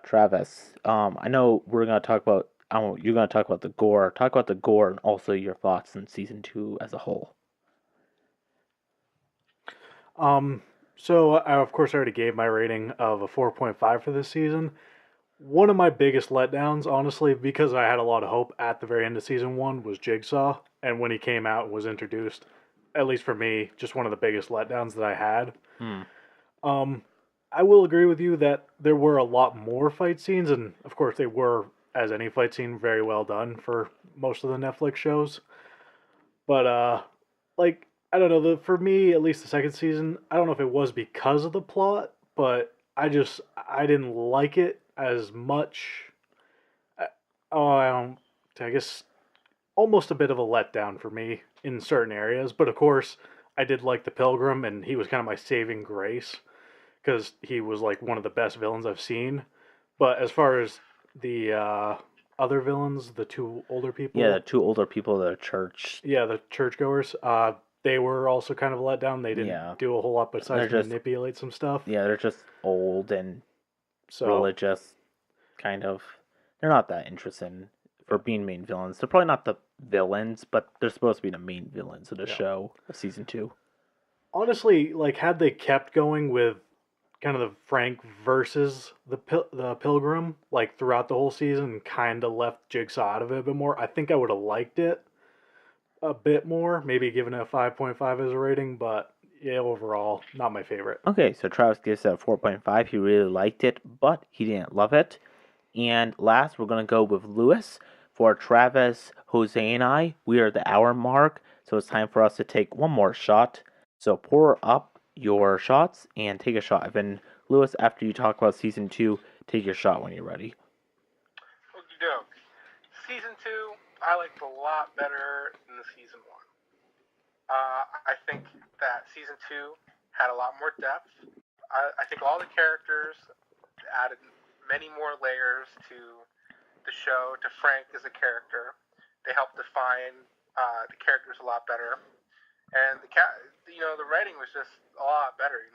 Travis, I know we're gonna talk about. You're gonna talk about the gore. Talk about the gore and also your thoughts on season 2 as a whole. Um, so I of course already gave my rating of a 4.5 for this season. One of my biggest letdowns, honestly, because I had a lot of hope at the very end of season one, was Jigsaw, and when he came out and was introduced, at least for me, just one of the biggest letdowns that I had. Hmm. Um, I will agree with you that there were a lot more fight scenes, and of course they were, as any fight scene, very well done for most of the Netflix shows. But like I don't know, for me at least the second season, I don't know if it was because of the plot, but I didn't like it as much. I, oh, I don't. I guess almost a bit of a letdown for me in certain areas, but of course I did like the Pilgrim, and he was kind of my saving grace because he was like one of the best villains I've seen. But as far as the other villains, the two older Yeah, people, the two older people at the church. yeah, the churchgoers, they were also kind of a letdown. They didn't Yeah, do a whole lot they're besides just manipulate some stuff. they're just old and So religious, kind of. They're not that interesting for being main villains. They're probably not the villains, but they're supposed to be the main villains of the yeah, show of season 2. honestly, like had they kept going with kind of the Frank versus the Pilgrim like throughout the whole season, and kind of left Jigsaw out of it a bit more, I think I would have liked it a bit more. Maybe given it a 5.5 as a rating, but yeah, overall, not my favorite. Okay, so Travis gives it a 4.5. He really liked it, but he didn't love it. And last, we're going to go with Lewis. For Travis, Jose, and I, we are at the hour mark, so it's time for us to take one more shot. So pour up your shots and take a shot. Then, Lewis, after you talk about season 2, take your shot when you're ready. Okie doke. Season 2, I liked a lot better than the season 1. I think that season 2 had a lot more depth. I think all the characters added many more layers to the show, to Frank as a character. They helped define the characters a lot better, and the writing was just a lot better.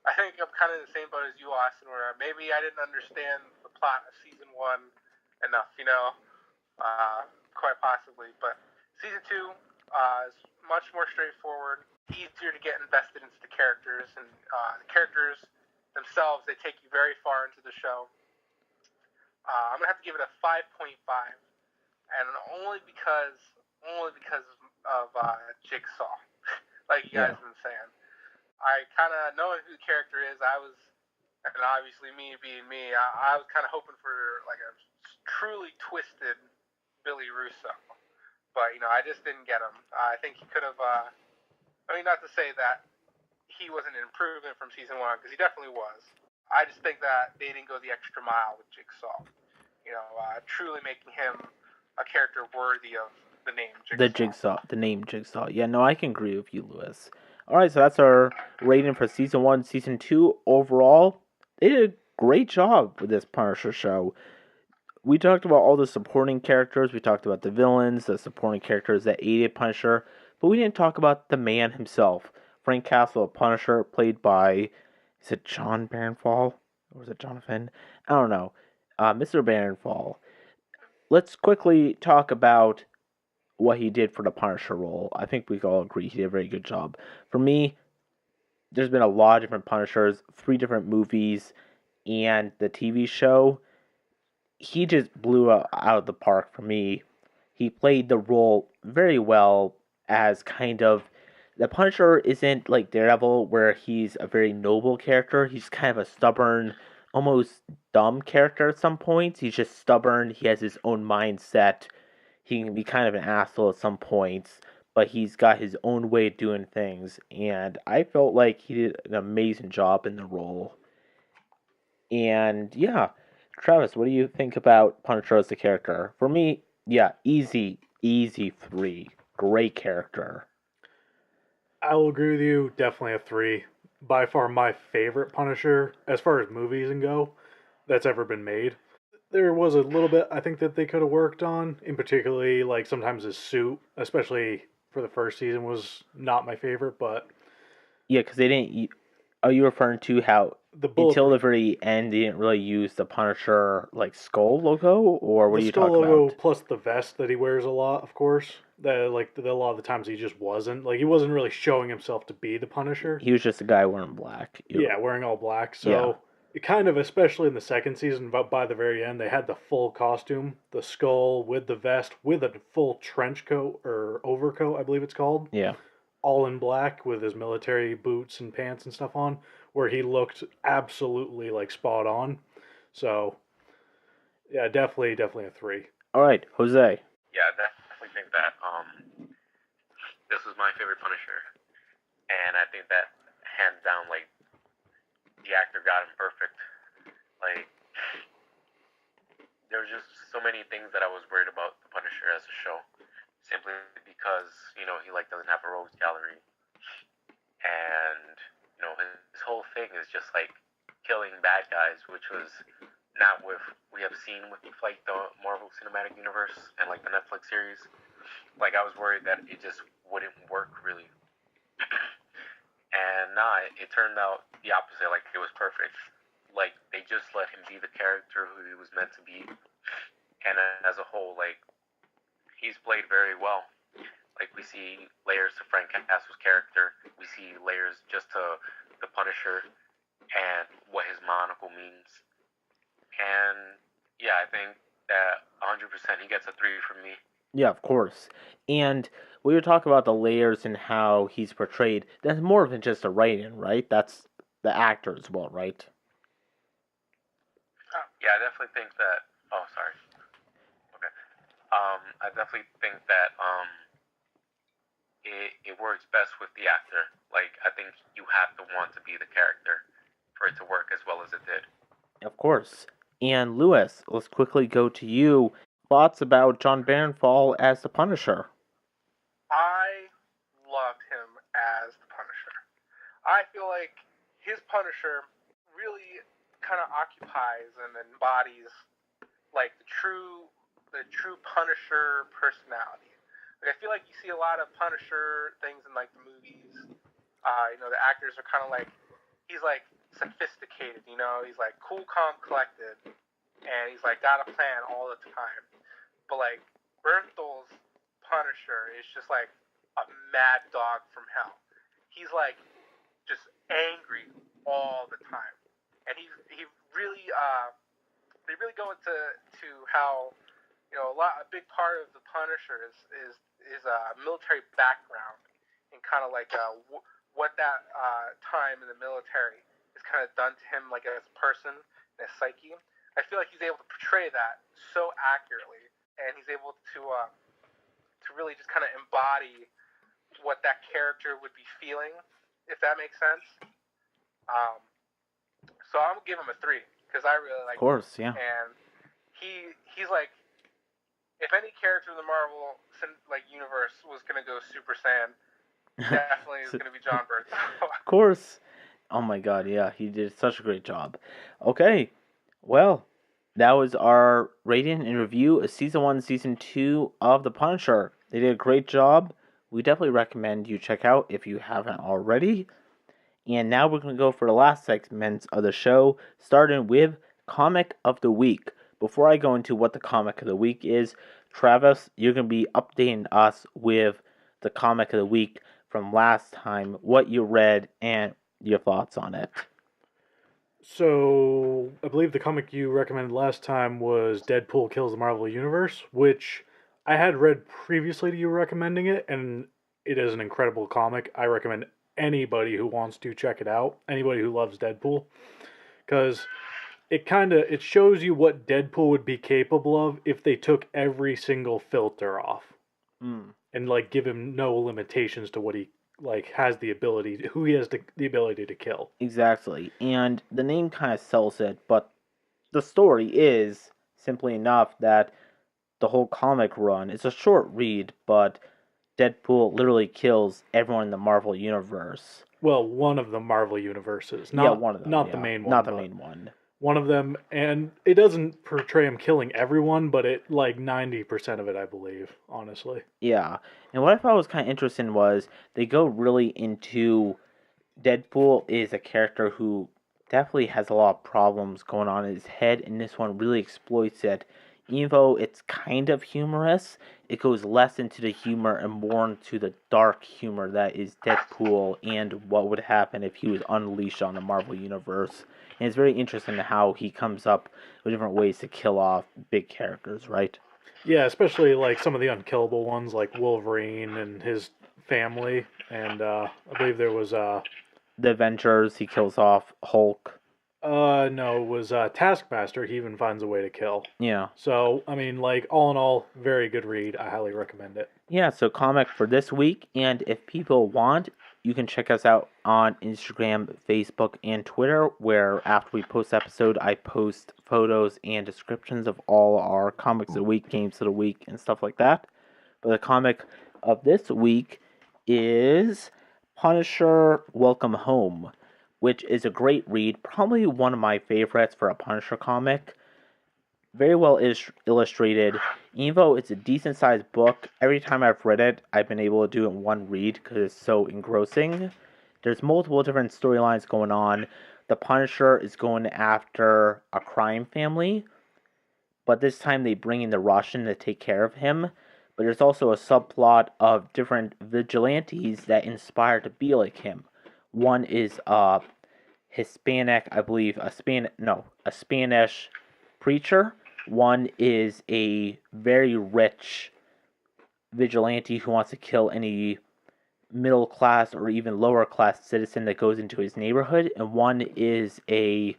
I think I'm kind of in the same boat as you, Austin, where maybe I didn't understand the plot of season 1 enough. Quite possibly, but season 2 is much more straightforward, easier to get invested into the characters, and the characters themselves, they take you very far into the show. I'm gonna have to give it a 5.5, and only because of Jigsaw, like you guys Yeah. have been saying. I kind of knowing who the character is, and obviously me being me, I was kind of hoping for like a truly twisted Billy Russo, but I just didn't get him. I think he could have. Not to say that he wasn't an improvement from season 1, because he definitely was. I just think that they didn't go the extra mile with Jigsaw. Truly making him a character worthy of the name Jigsaw. The name Jigsaw. Yeah, no, I can agree with you, Lewis. Alright, so that's our rating for season 1. Season 2, overall, they did a great job with this Punisher show. We talked about all the supporting characters. We talked about the villains, the supporting characters that aided Punisher, but we didn't talk about the man himself, Frank Castle, Punisher, played by, is it John Barenfall? Or is it Jonathan? I don't know. Mr. Barenfall. Let's quickly talk about what he did for the Punisher role. I think we can all agree he did a very good job. For me, there's been a lot of different Punishers, 3 different movies, and the TV show. He just blew out of the park for me. He played the role very well as kind of the Punisher isn't like Daredevil where he's a very noble character. He's kind of a stubborn, almost dumb character at some points. He's just stubborn. He has his own mindset. He can be kind of an asshole at some points, but he's got his own way of doing things. And I felt like he did an amazing job in the role. And yeah, Travis, what do you think about Punisher as the character? For me, yeah, easy 3. Great character. I will agree with you. Definitely a 3. By far my favorite Punisher, as far as movies and go, that's ever been made. There was a little bit I think that they could have worked on, in particularly like sometimes his suit, especially for the first season was not my favorite, but Yeah, because they didn't. Are you referring to how the until the bulletproof, very end they didn't really use the Punisher like skull logo, or what the are you skull talking logo about? plus the vest that he wears a lot, of course. That a lot of the times he just wasn't like he wasn't really showing himself to be the Punisher. He was just a guy wearing black. Yeah, wearing all black. Yeah. So it kind of, especially in the second season, but by the very end, they had the full costume, the skull with the vest, with a full trench coat or overcoat, I believe it's called, Yeah. all in black with his military boots and pants and stuff on, where he looked absolutely like spot on. So yeah, definitely a three. All right, Jose. Yeah, I definitely think that this was my favorite Punisher, and I think that hands down, like the actor got him perfect. Like there was just so many things that I was worried about the Punisher as a show, simply because he like doesn't have a rogues gallery, and his whole thing is just like killing bad guys, which was not with we have seen with like the Marvel Cinematic Universe and like the Netflix series. Like I was worried that it just wouldn't work really, and nah, it turned out the opposite. Like it was perfect. Like they just let him be the character who he was meant to be, and as a whole, like he's played very well. Like we see layers to Frank Castle's character, we see layers just to the Punisher and what his monocle means. And yeah, I think that 100% he gets a 3 from me. Yeah, of course. And we were talking about the layers and how he's portrayed. That's more than just a write-in, right? That's the actor as well, right? Yeah, I definitely think that. Oh, sorry. Okay. I definitely think that it works best with the actor. Like I think you have to want to be the character for it to work as well as it did. Of course. And Lewis, let's quickly go to you. Thoughts about John Barenfall as the Punisher? I loved him as the Punisher. I feel like his Punisher really kind of occupies and embodies like the true Punisher personality. Like, I feel like you see a lot of Punisher things in like the movies. The actors are kind of like he's like sophisticated. He's like cool, calm, collected, and he's like got a plan all the time. But like Bernthal's Punisher is just like a mad dog from hell. He's like just angry all the time, and he really they really go into how a big part of the Punisher is military background and kind of like what that time in the military has kind of done to him like as a person and his psyche. I feel like he's able to portray that so accurately, and he's able to really just kind of embody what that character would be feeling, if that makes sense. So I'm gonna give him a 3 because I really like. Of course, yeah. And he's like, if any character in the Marvel universe was gonna go Super Saiyan, definitely is gonna be John Bernthal. Of course. Oh my god, yeah, he did such a great job. Okay, well, that was our rating and review of Season 1, Season 2 of The Punisher. They did a great job. We definitely recommend you check out if you haven't already. And now we're going to go for the last segment of the show, starting with Comic of the Week. Before I go into what the Comic of the Week is, Travis, you're going to be updating us with the Comic of the Week from last time, what you read, and your thoughts on it. So I believe the comic you recommended last time was Deadpool Kills the Marvel Universe, which I had read previously to you recommending it, and it is an incredible comic. I recommend anybody who wants to check it out, anybody who loves Deadpool, because it shows you what Deadpool would be capable of if they took every single filter off and like give him no limitations to what he has the ability, who he has the ability to kill. Exactly, and the name kind of sells it, but the story is simply enough that the whole comic run, it's a short read, but Deadpool literally kills everyone in the Marvel Universe. Well, one of the Marvel universes. One of them. Not the main one. Not the main one. one of them, and it doesn't portray him killing everyone, but it like 90% of it, I believe, honestly. Yeah, and what I thought was kind of interesting was they go really into Deadpool is a character who definitely has a lot of problems going on in his head, and this one really exploits it. Even though it's kind of humorous, it goes less into the humor and more into the dark humor that is Deadpool and what would happen if he was unleashed on the Marvel Universe. And it's very interesting how he comes up with different ways to kill off big characters, right? Yeah, especially like some of the unkillable ones, like Wolverine and his family, and I believe there was The Avengers, he kills off Hulk. no, it was Taskmaster. He even finds a way to kill. Yeah. So I mean, like all in all, very good read. I highly recommend it. Yeah, so comic for this week, and if people want, you can check us out on Instagram, Facebook, and Twitter, where after we post episode, I post photos and descriptions of all our comics of the week, games of the week, and stuff like that. But the comic of this week is Punisher Welcome Home, which is a great read, probably one of my favorites for a Punisher comic. Very well illustrated. Even though it's a decent sized book, every time I've read it, I've been able to do it in one read because it's so engrossing. There's multiple different storylines going on. The Punisher is going after a crime family, but this time they bring in the Russian to take care of him. But there's also a subplot of different vigilantes that inspire to be like him. One is Hispanic, I believe, a Spanish preacher. One is a very rich vigilante who wants to kill any middle class or even lower class citizen that goes into his neighborhood, and one is a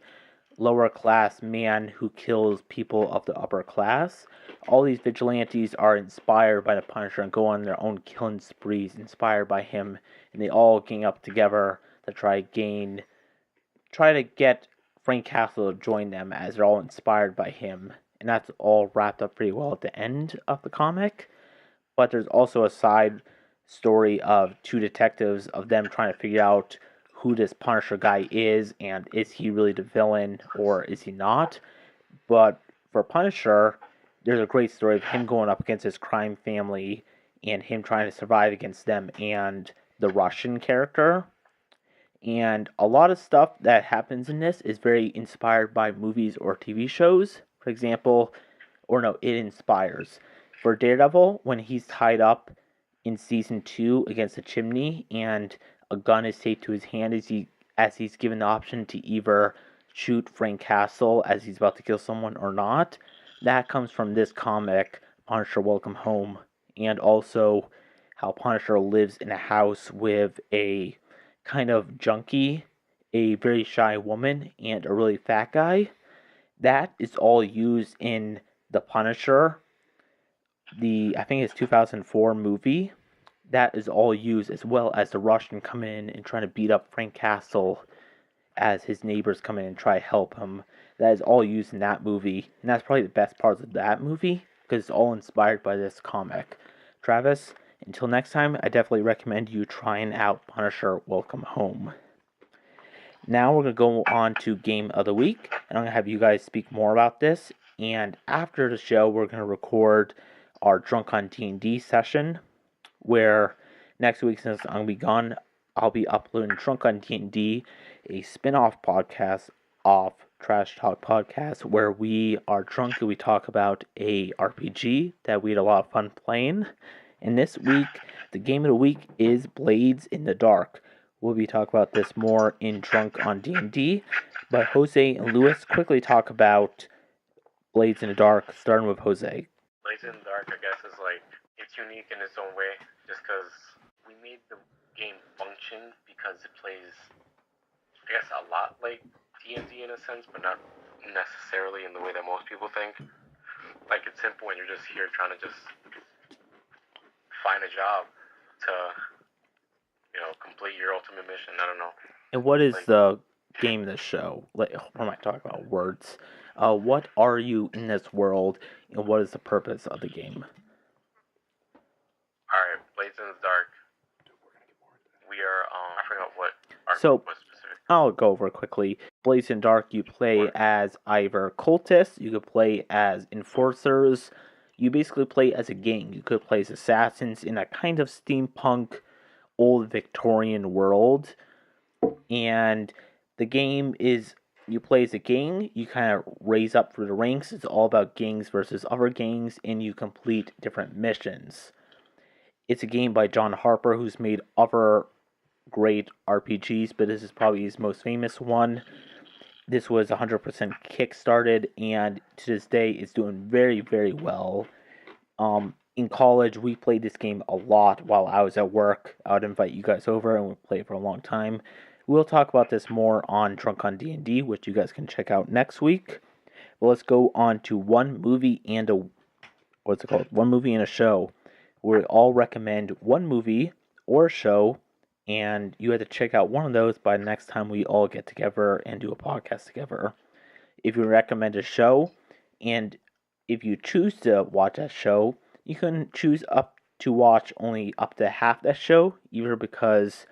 lower class man who kills people of the upper class. All these vigilantes are inspired by the Punisher and go on their own killing sprees inspired by him, and they all gang up together to try to get Frank Castle to join them as they're all inspired by him. And that's all wrapped up pretty well at the end of the comic. But there's also a side story of two detectives of them trying to figure out who this Punisher guy is and is he really the villain or is he not. But for Punisher, there's a great story of him going up against his crime family and him trying to survive against them and the Russian character. And a lot of stuff that happens in this is very inspired by movies or TV shows. For example, it inspires. For Daredevil, when he's tied up in season 2 against a chimney and a gun is taped to his hand as he's given the option to either shoot Frank Castle as he's about to kill someone or not. That comes from this comic, Punisher Welcome Home, and also how Punisher lives in a house with a kind of junkie, a very shy woman, and a really fat guy. That is all used in The Punisher, I think it's 2004 movie. That is all used as well as the Russian coming in and trying to beat up Frank Castle as his neighbors come in and try to help him. That is all used in that movie, and that's probably the best parts of that movie because it's all inspired by this comic. Travis, until next time, I definitely recommend you trying out Punisher Welcome Home. Now we're going to go on to Game of the Week, and I'm going to have you guys speak more about this. And after the show, we're going to record our Drunk on D&D session, where next week, since I'm going to be gone, I'll be uploading Drunk on D&D, a spin-off podcast off Trash Talk Podcast, where we are drunk and we talk about a RPG that we had a lot of fun playing. And this week, the game of the week is Blades in the Dark. We'll be talking about this more in Drunk on D&D, but Jose and Lewis quickly talk about Blades in the Dark, starting with Jose. Blades in the Dark, I guess, is like, it's unique in its own way, just because we made the game function because it plays, I guess, a lot like D&D in a sense, but not necessarily in the way that most people think. Like, it's simple and you're just here trying to just find a job to, complete your ultimate mission. I don't know. And what is the game of the show? What am I talking about? Words. What are you in this world, and what is the purpose of the game? Alright, Blades in the Dark. We are, I forgot what our So, was specific. I'll go over it quickly. Blaze and Dark, you play as either cultists, you could play as enforcers, you basically play as a gang. You could play as assassins in a kind of steampunk, old Victorian world. And the game is, you play as a gang, you kind of raise up through the ranks. It's all about gangs versus other gangs, and you complete different missions. It's a game by John Harper, who's made other great RPGs, but this is probably his most famous one. This was 100% kickstarted, and to this day, it's doing very, very well. In college, we played this game a lot while I was at work. I would invite you guys over, and we'd play it for a long time. We'll talk about this more on Drunk on D&D, which you guys can check out next week. But let's go on to one movie and a show, where we all recommend one movie or a show, and you have to check out one of those by the next time we all get together and do a podcast together. If you recommend a show, and if you choose to watch that show, you can choose up to watch only up to half that show, either because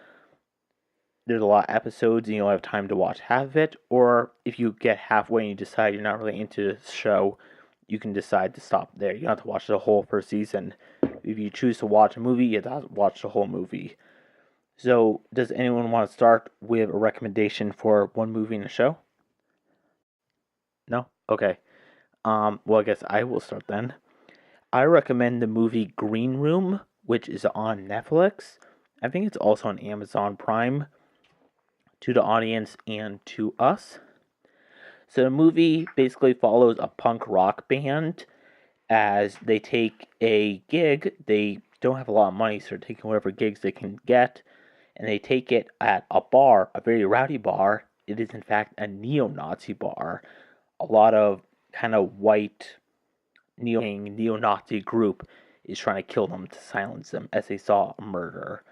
there's a lot of episodes and you don't have time to watch half of it, or if you get halfway and you decide you're not really into the show, you can decide to stop there. You don't have to watch the whole first season. If you choose to watch a movie, you have to watch the whole movie. So, does anyone want to start with a recommendation for one movie and a show? No? Okay. Well, I guess I will start then. I recommend the movie Green Room, which is on Netflix. I think it's also on Amazon Prime, to the audience and to us. So the movie basically follows a punk rock band as they take a gig. They don't have a lot of money, so they're taking whatever gigs they can get, and they take it at a bar, a very rowdy bar. It is, in fact, a neo-Nazi bar. A lot of kind of white neo-Nazi group is trying to kill them to silence them as they saw a murder.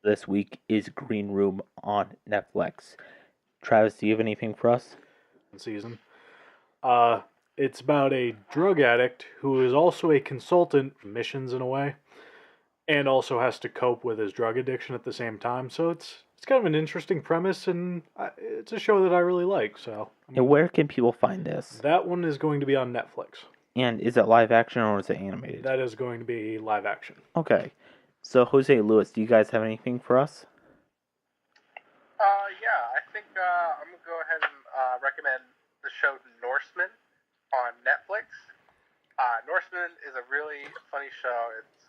This week is Green Room on Netflix. Travis, do you have anything for us? Season. It's about a drug addict who is also a consultant, missions in a way, and also has to cope with his drug addiction at the same time. So it's kind of an interesting premise, and it's a show that I really like. So, And where can people find this? That one is going to be on Netflix. And is it live action or is it animated? That is going to be live action. Okay. So, Jose, Lewis, do you guys have anything for us? Yeah, I think I'm going to go ahead and recommend the show Norseman on Netflix. Norseman is a really funny show. It's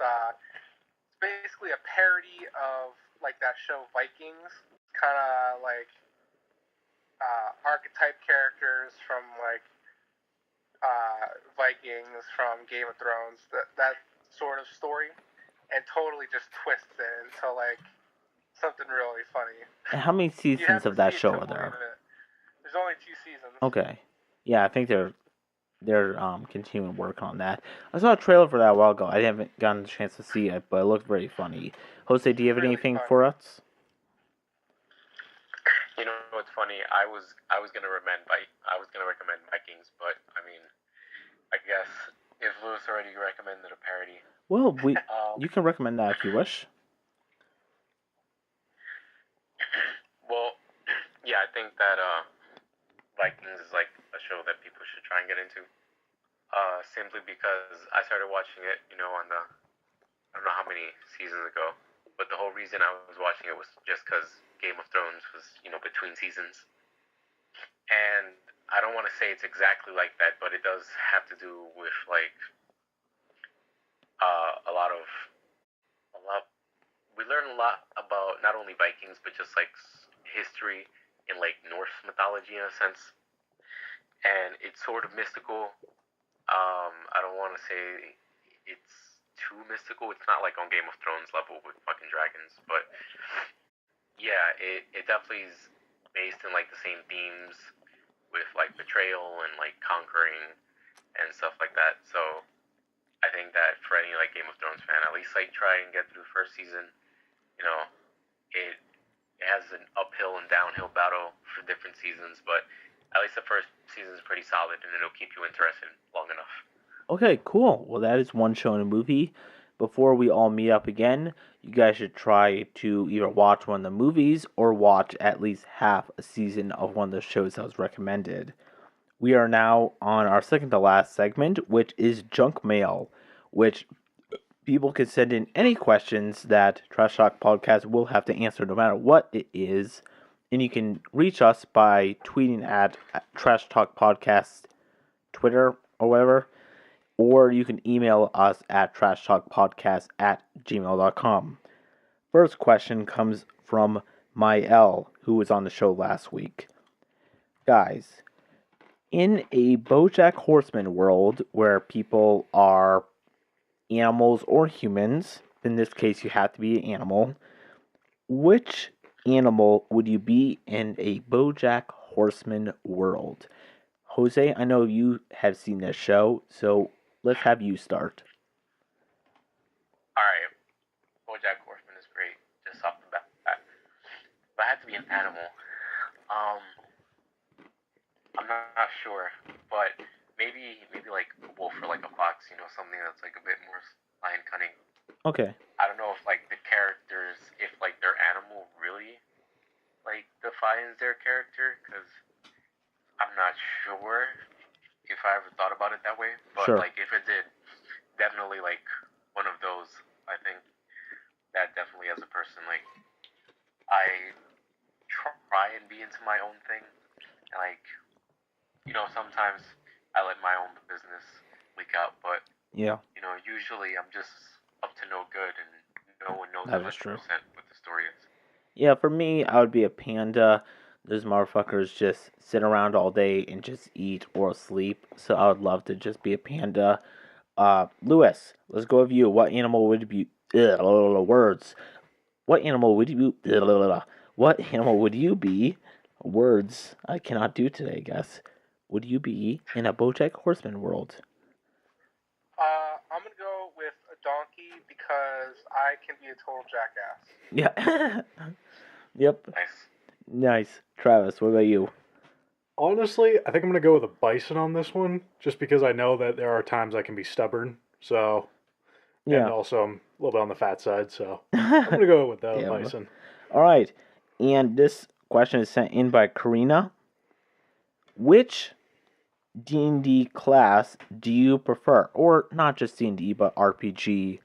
basically a parody of like that show Vikings, kind of like archetype characters from like Vikings from Game of Thrones, that sort of story, and totally just twists it into like something really funny. And how many seasons of that show are there? There's only 2 seasons. Okay. Yeah, I think they're continuing work on that. I saw a trailer for that a while ago. I haven't gotten a chance to see it, but it looked very funny. Jose, do you have anything for us? You know what's funny? I was gonna recommend Vikings, but I mean, I guess if Lewis already recommended a parody. Well, you can recommend that if you wish. Well, yeah, I think that Vikings is like a show that people should try and get into. Simply because I started watching it, I don't know how many seasons ago, but the whole reason I was watching it was just because Game of Thrones was, between seasons. And I don't want to say it's exactly like that, but it does have to do with like a lot. We learn a lot about not only Vikings, but just like history in like Norse mythology in a sense, and it's sort of mystical. I don't want to say it's too mystical. It's not like on Game of Thrones level with fucking dragons, but yeah, it definitely is based in like the same themes with like betrayal and like conquering and stuff like that. So I think that for any like Game of Thrones fan, at least like try and get through the first season. It has an uphill and downhill battle for different seasons, but at least the first season is pretty solid, and it'll keep you interested long enough. Okay, cool. Well, that is one show and a movie. before we all meet up again, you guys should try to either watch one of the movies or watch at least half a season of one of the shows that was recommended. We are now on our second to last segment, which is junk mail, which people can send in any questions that Trash Talk Podcast will have to answer no matter what it is. And you can reach us by tweeting at Trash Talk Podcast Twitter or whatever. Or you can email us at trashtalkpodcast@gmail.com. First question comes from Mael, who was on the show last week. Guys, in a BoJack Horseman world where people are animals or humans, in this case you have to be an animal, which animal would you be in a BoJack Horseman world? Jose, I know you have seen this show, so let's have you start. Alright, BoJack Horseman is great, just off the bat. If I had to be an animal, I'm not sure, but maybe like a wolf or like a fox, something that's like a bit more lion cunning. Okay. I don't know if like the characters, if like their animal really like defines their character, because I'm not sure if I ever thought about it that way. But Sure. like if it did, definitely like one of those. I think that definitely as a person, like I try and be into my own thing, and like sometimes I let my own business leak out, but Yeah. usually I'm just up to no good, and no one knows That 100% is true. what the story is. Yeah, for me, I would be a panda. Those motherfuckers just sit around all day and just eat or sleep. So I would love to just be a panda. Lewis, let's go with you. What animal would you be? Words. What animal would you? What animal would you be? Words. I cannot do today, guess. Would you be in a BoJack Horseman world? I'm gonna go with a donkey because I can be a total jackass. Yeah. Yep. Nice. Nice. Travis, what about you? Honestly, I think I'm going to go with a bison on this one, just because I know that there are times I can be stubborn. So, and Yeah. also I'm a little bit on the fat side, so I'm going to go with the Damn. bison. All right. And this question is sent in by Karina. Which D&D class do you prefer? Or not just D&D, but RPG,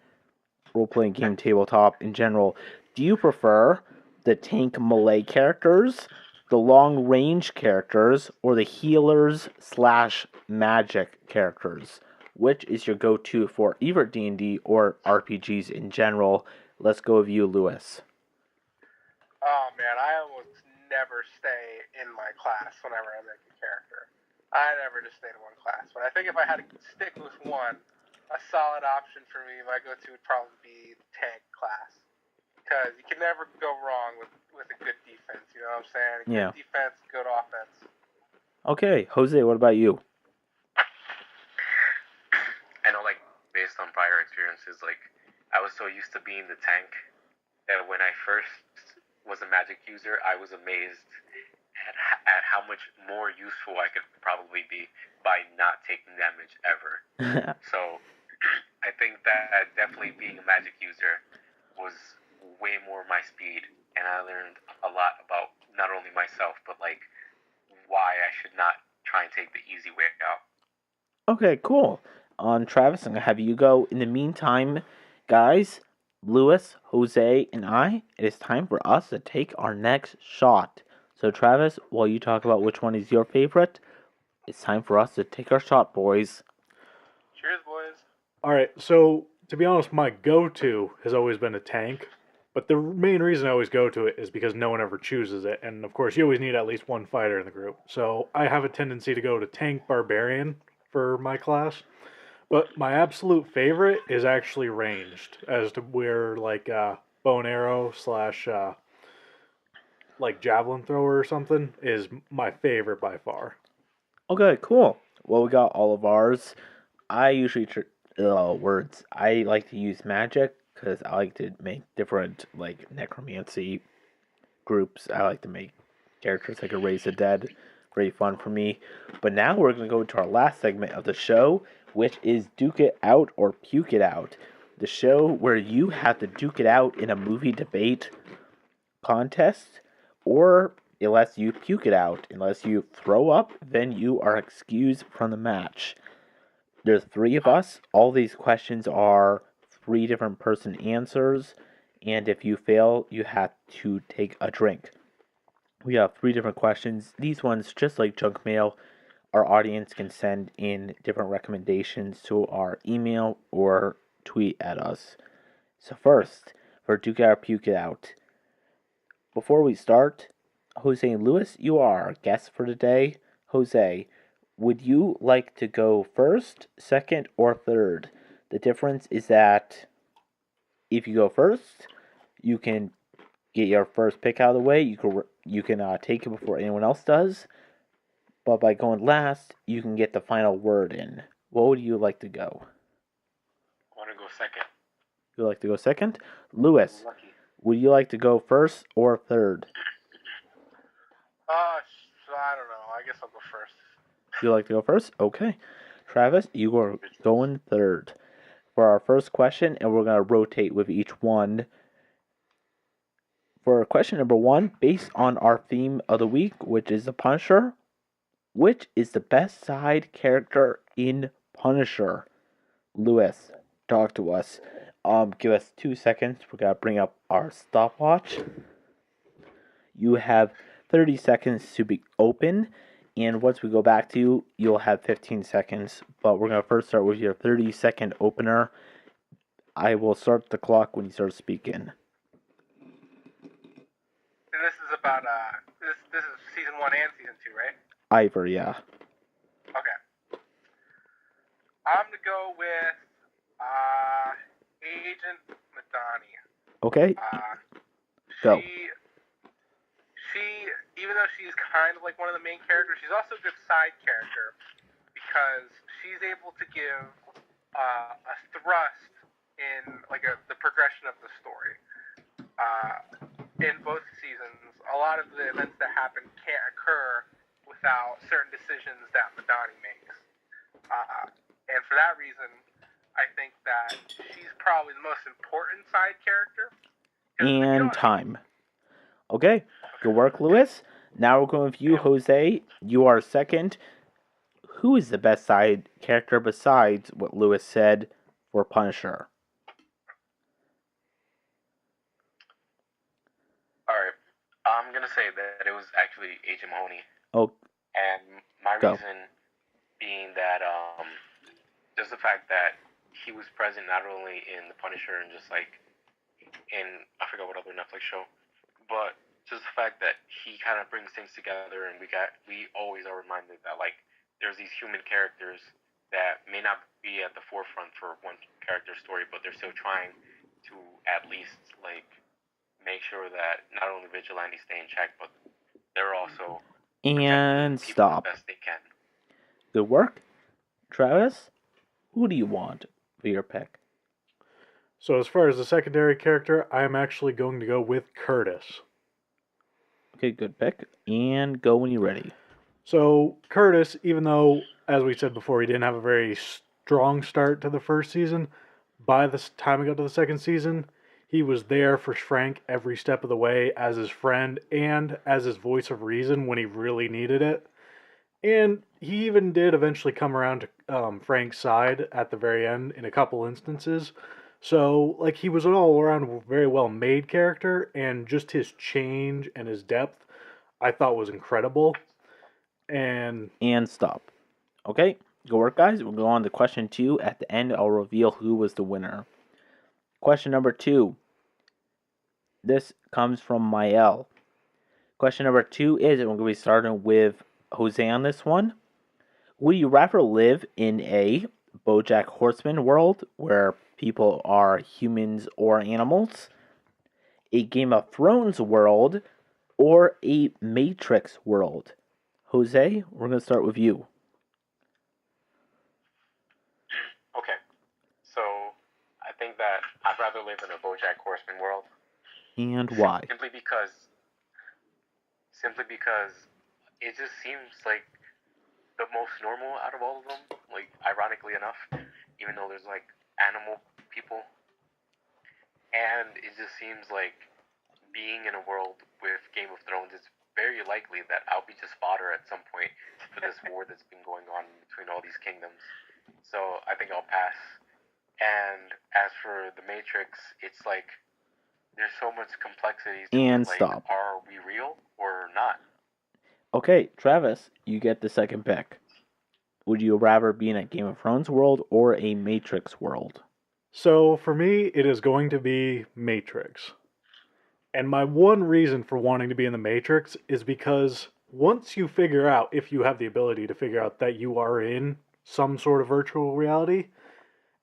role-playing game, tabletop in general. Do you prefer the tank melee characters, the long-range characters, or the healers/magic characters? Which is your go-to for either D&D or RPGs in general? Let's go with you, Lewis. Oh man, I almost never stay in my class whenever I make a character. I never just stay in one class. But I think if I had to stick with one, a solid option for me, my go-to would probably be the tank class. Because you can never go wrong with a good defense, you know what I'm saying? Good Yeah. defense, good offense. Okay, Jose, what about you? I know, like, based on prior experiences, like, I was so used to being the tank that when I first was a magic user, I was amazed at how much more useful I could probably be by not taking damage ever. So, I think that definitely being a magic user was way more my speed, and I learned a lot about not only myself, but, like, why I should not try and take the easy way out. Okay, cool. Travis, I'm going to have you go. In the meantime, guys, Lewis, Jose, and I, it is time for us to take our next shot. So, Travis, while you talk about which one is your favorite, it's time for us to take our shot, boys. Cheers, boys. All right, so to be honest, my go-to has always been a tank, but the main reason I always go to it is because no one ever chooses it, and of course you always need at least one fighter in the group. So I have a tendency to go to tank barbarian for my class, but my absolute favorite is actually ranged, as to where like bow and arrow slash like javelin thrower or something is my favorite by far. Okay, cool. Well, we got all of ours. I usually words. I like to use magic because I like to make different like necromancy groups. I like to make characters like Erase the Dead. Very fun for me. But now we're gonna go to our last segment of the show, which is Duke It Out or Puke It Out. the show where you have to duke it out in a movie debate contest, or unless you puke it out, unless you throw up, then you are excused from the match. There's 3 of us. All these questions are 3 different person answers, and if you fail, you have to take a drink. We have 3 different questions. These ones, just like junk mail, our audience can send in different recommendations to our email or tweet at us. So first, for Duke It Out, Puke It Out. Before we start, Jose and Lewis, you are our guests for today. Jose, would you like to go first, second, or third? The difference is that if you go first, you can get your first pick out of the way. You can take it before anyone else does. But by going last, you can get the final word in. What would you like to go? I want to go second. You would like to go second? Lewis, Lucky. would you like to go first or third? I don't know. I guess I'll go first. You like to go first? Okay. Travis, you are going third for our first question, and we're going to rotate with each one. For question number 1, based on our theme of the week, which is the Punisher, which is the best side character in Punisher? Lewis, talk to us. Give us 2 seconds. We're going to bring up our stopwatch. You have 30 seconds to be open, and once we go back to you, you'll have 15 seconds. But we're going to first start with your 30-second opener. I will start the clock when you start speaking. And this is about this is season 1 and season 2, right? Ivor, yeah. Okay. I'm gonna go with Agent Madani. Okay, go. She, even though she's kind of like one of the main characters, she's also a good side character because she's able to give a thrust in like the progression of the story. In both seasons, a lot of the events that happen can't occur without certain decisions that Madani makes. And for that reason, I think that she's probably the most important side character. And time. Okay, good work, Lewis. Now we're going with you, Jose. You are second. Who is the best side character besides what Lewis said for Punisher? Alright. I'm going to say that it was actually Agent Mahoney. Oh, And my go. reason being that just the fact that he was present not only in The Punisher and just like in, I forgot what other Netflix show, but just the fact that he kind of brings things together, and we always are reminded that like there's these human characters that may not be at the forefront for one character story, but they're still trying to at least like make sure that not only vigilantes stay in check, but they're also And protecting people stop. the best they can. Good work. Travis, who do you want for your pick? So as far as the secondary character, I am actually going to go with Curtis. Okay, good pick. And go when you're ready. So Curtis, even though, as we said before, he didn't have a very strong start to the first season, by the time we got to the second season, he was there for Frank every step of the way as his friend and as his voice of reason when he really needed it. And he even did eventually come around to Frank's side at the very end in a couple instances. So, like, he was an all-around very well-made character, and just his change and his depth, I thought was incredible. And stop. Okay, good work, guys. We'll go on to question 2. At the end, I'll reveal who was the winner. Question number 2. This comes from Mael. Question number 2 is, and we're going to be starting with Jose on this one. Would you rather live in a BoJack Horseman world where people are humans or animals, a Game of Thrones world, or a Matrix world? Jose, we're going to start with you. Okay, so I think that I'd rather live in a BoJack Horseman world. And why? Simply because it just seems like the most normal out of all of them. Like, ironically enough, even though there's like animal people And it just seems like being in a world with Game of Thrones, it's very likely that I'll be just fodder at some point for this war that's been going on between all these kingdoms. So I think I'll pass. And as for the Matrix, it's like there's so much complexities to And it. Like, stop. are we real or not? Okay, Travis, you get the second pick. Would you rather be in a Game of Thrones world or a Matrix world? So for me, it is going to be Matrix. And my one reason for wanting to be in the Matrix is because once you figure out, if you have the ability to figure out that you are in some sort of virtual reality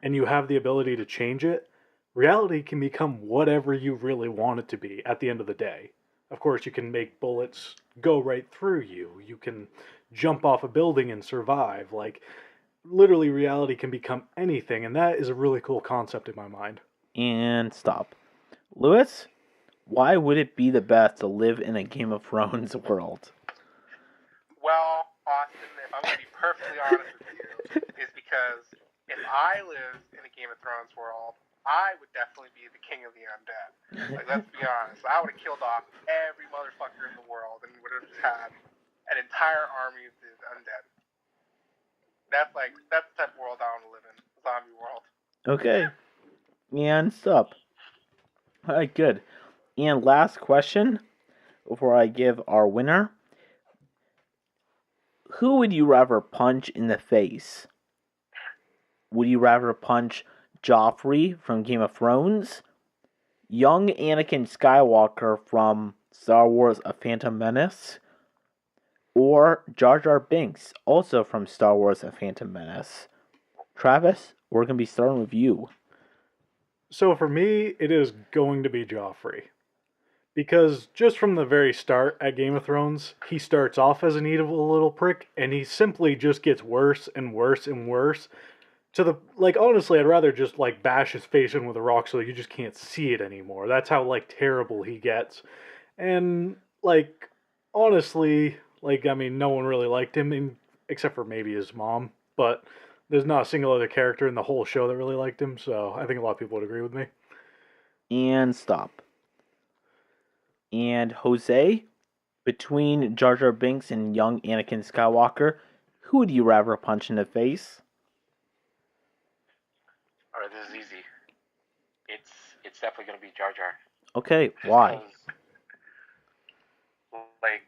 and you have the ability to change it, reality can become whatever you really want it to be at the end of the day. Of course, you can make bullets go right through you. You can jump off a building and survive. Like, literally, reality can become anything, and that is a really cool concept in my mind. And stop. Lewis, why would it be the best to live in a Game of Thrones world? Well, Austin, if I'm going to be perfectly honest with you, is because if I lived in a Game of Thrones world, I would definitely be the king of the undead. Like, let's be honest. I would have killed off every motherfucker in the world and would have just had an entire army of the undead. That's the type of world I want to live in. Zombie world. Okay. And stop. Alright, good. And last question before I give our winner. Who would you rather punch in the face? Would you rather punch Joffrey from Game of Thrones? Young Anakin Skywalker from Star Wars A Phantom Menace? Or Jar Jar Binks, also from Star Wars A Phantom Menace? Travis, we're going to be starting with you. So for me, it is going to be Joffrey. Because just from the very start at Game of Thrones, he starts off as an evil little prick, and he simply just gets worse and worse and worse. To the, like, honestly, I'd rather just, like, bash his face in with a rock so you just can't see it anymore. That's how, like, terrible he gets. And, like, honestly, like, I mean, no one really liked him, except for maybe his mom. But there's not a single other character in the whole show that really liked him, so I think a lot of people would agree with me. And stop. And Jose, between Jar Jar Binks and young Anakin Skywalker, who would you rather punch in the face? Alright, this is easy. It's definitely gonna be Jar Jar. Okay, why? Like,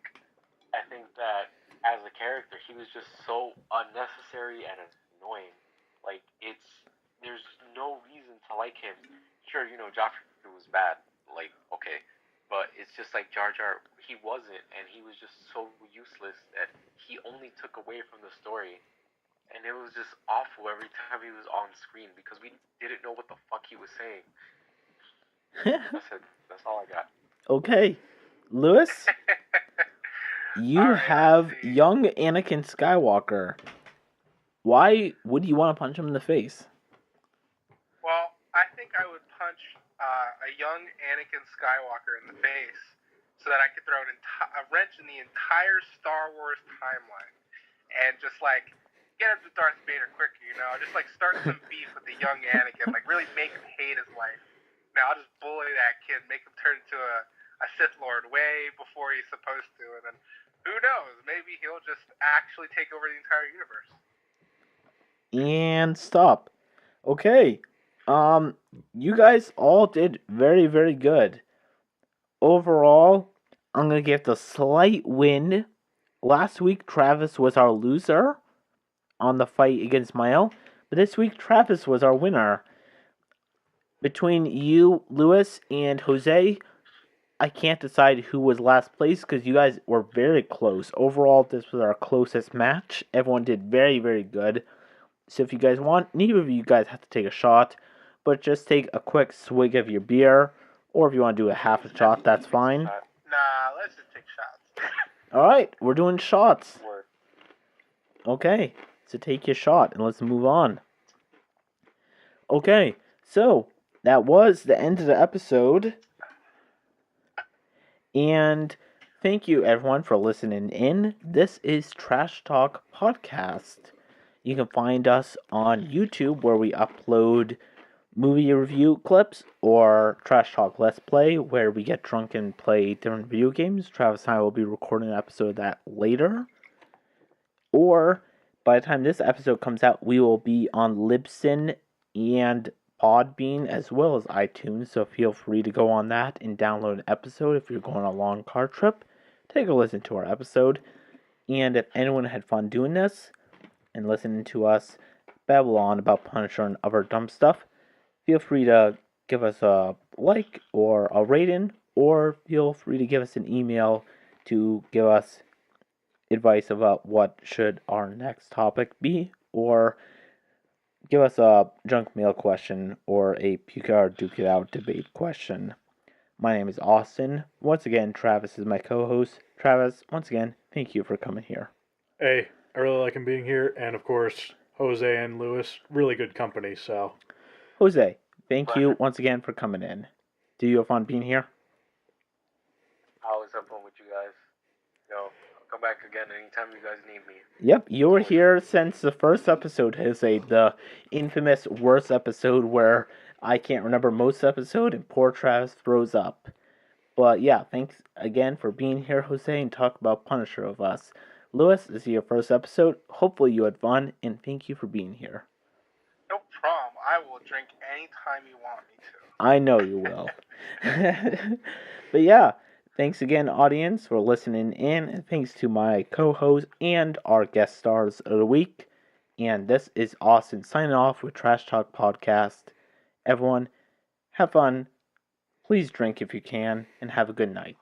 I think that as a character, he was just so unnecessary and annoying. Like, there's no reason to like him. Sure, Joffrey was bad. Like, okay. But it's just like Jar Jar, he wasn't, and he was just so useless that he only took away from the story. And it was just awful every time he was on screen because we didn't know what the fuck he was saying. That's it. That's all I got. Okay. Lewis, you All right, have let's see. young Anakin Skywalker. Why would you want to punch him in the face? Well, I think I would punch a young Anakin Skywalker in the face so that I could throw a wrench in the entire Star Wars timeline and just, like, get up to Darth Vader quicker, just, like, start some beef with the young Anakin, like, really make him hate his life. Now, I'll just bully that kid, make him turn into a Sith Lord way before he's supposed to, and then, who knows, maybe he'll just actually take over the entire universe. And stop. Okay. You guys all did very, very good. Overall, I'm going to give the slight win. Last week, Travis was our loser on the fight against Mael, but this week, Travis was our winner. Between you, Lewis, and Jose, I can't decide who was last place because you guys were very close. Overall, this was our closest match. Everyone did very, very good. So if you guys want, neither of you guys have to take a shot, but just take a quick swig of your beer, or if you want to do a half a shot, that's fine. Nah, let's just take shots. Alright, we're doing shots. Word. Okay, so take your shot and let's move on. Okay, so that was the end of the episode. And thank you everyone for listening in. This is Trash Talk Podcast. You can find us on YouTube where we upload movie review clips or Trash Talk Let's Play, where we get drunk and play different video games. Travis and I will be recording an episode of that later. Or, by the time this episode comes out, we will be on Libsyn and Podbean as well as iTunes, so feel free to go on that and download an episode if you're going on a long car trip. Take a listen to our episode. And if anyone had fun doing this and listening to us babble on about Punisher and other dumb stuff, feel free to give us a like or a rating, or feel free to give us an email to give us advice about what should our next topic be, or give us a junk mail question or a puke it or duke it out debate question. My name is Austin. Once again, Travis is my co-host. Travis, once again, thank you for coming here. Hey, I really like him being here, and of course, Jose and Lewis, really good company, so. Jose, thank you once again for coming in. Do you have fun being here? I always have fun with you guys. I'll come back again anytime you guys need me. Yep, you were here since the first episode, Jose, the infamous worst episode where I can't remember most episode and poor Travis throws up. But yeah, thanks again for being here, Jose, and talk about Punisher with us. Lewis, this is your first episode. Hopefully you had fun, and thank you for being here. No problem. I will drink anytime you want me to. I know you will. But yeah, thanks again, audience, for listening in, and thanks to my co-host and our guest stars of the week. And this is Austin signing off with Trash Talk Podcast. Everyone, have fun. Please drink if you can, and have a good night.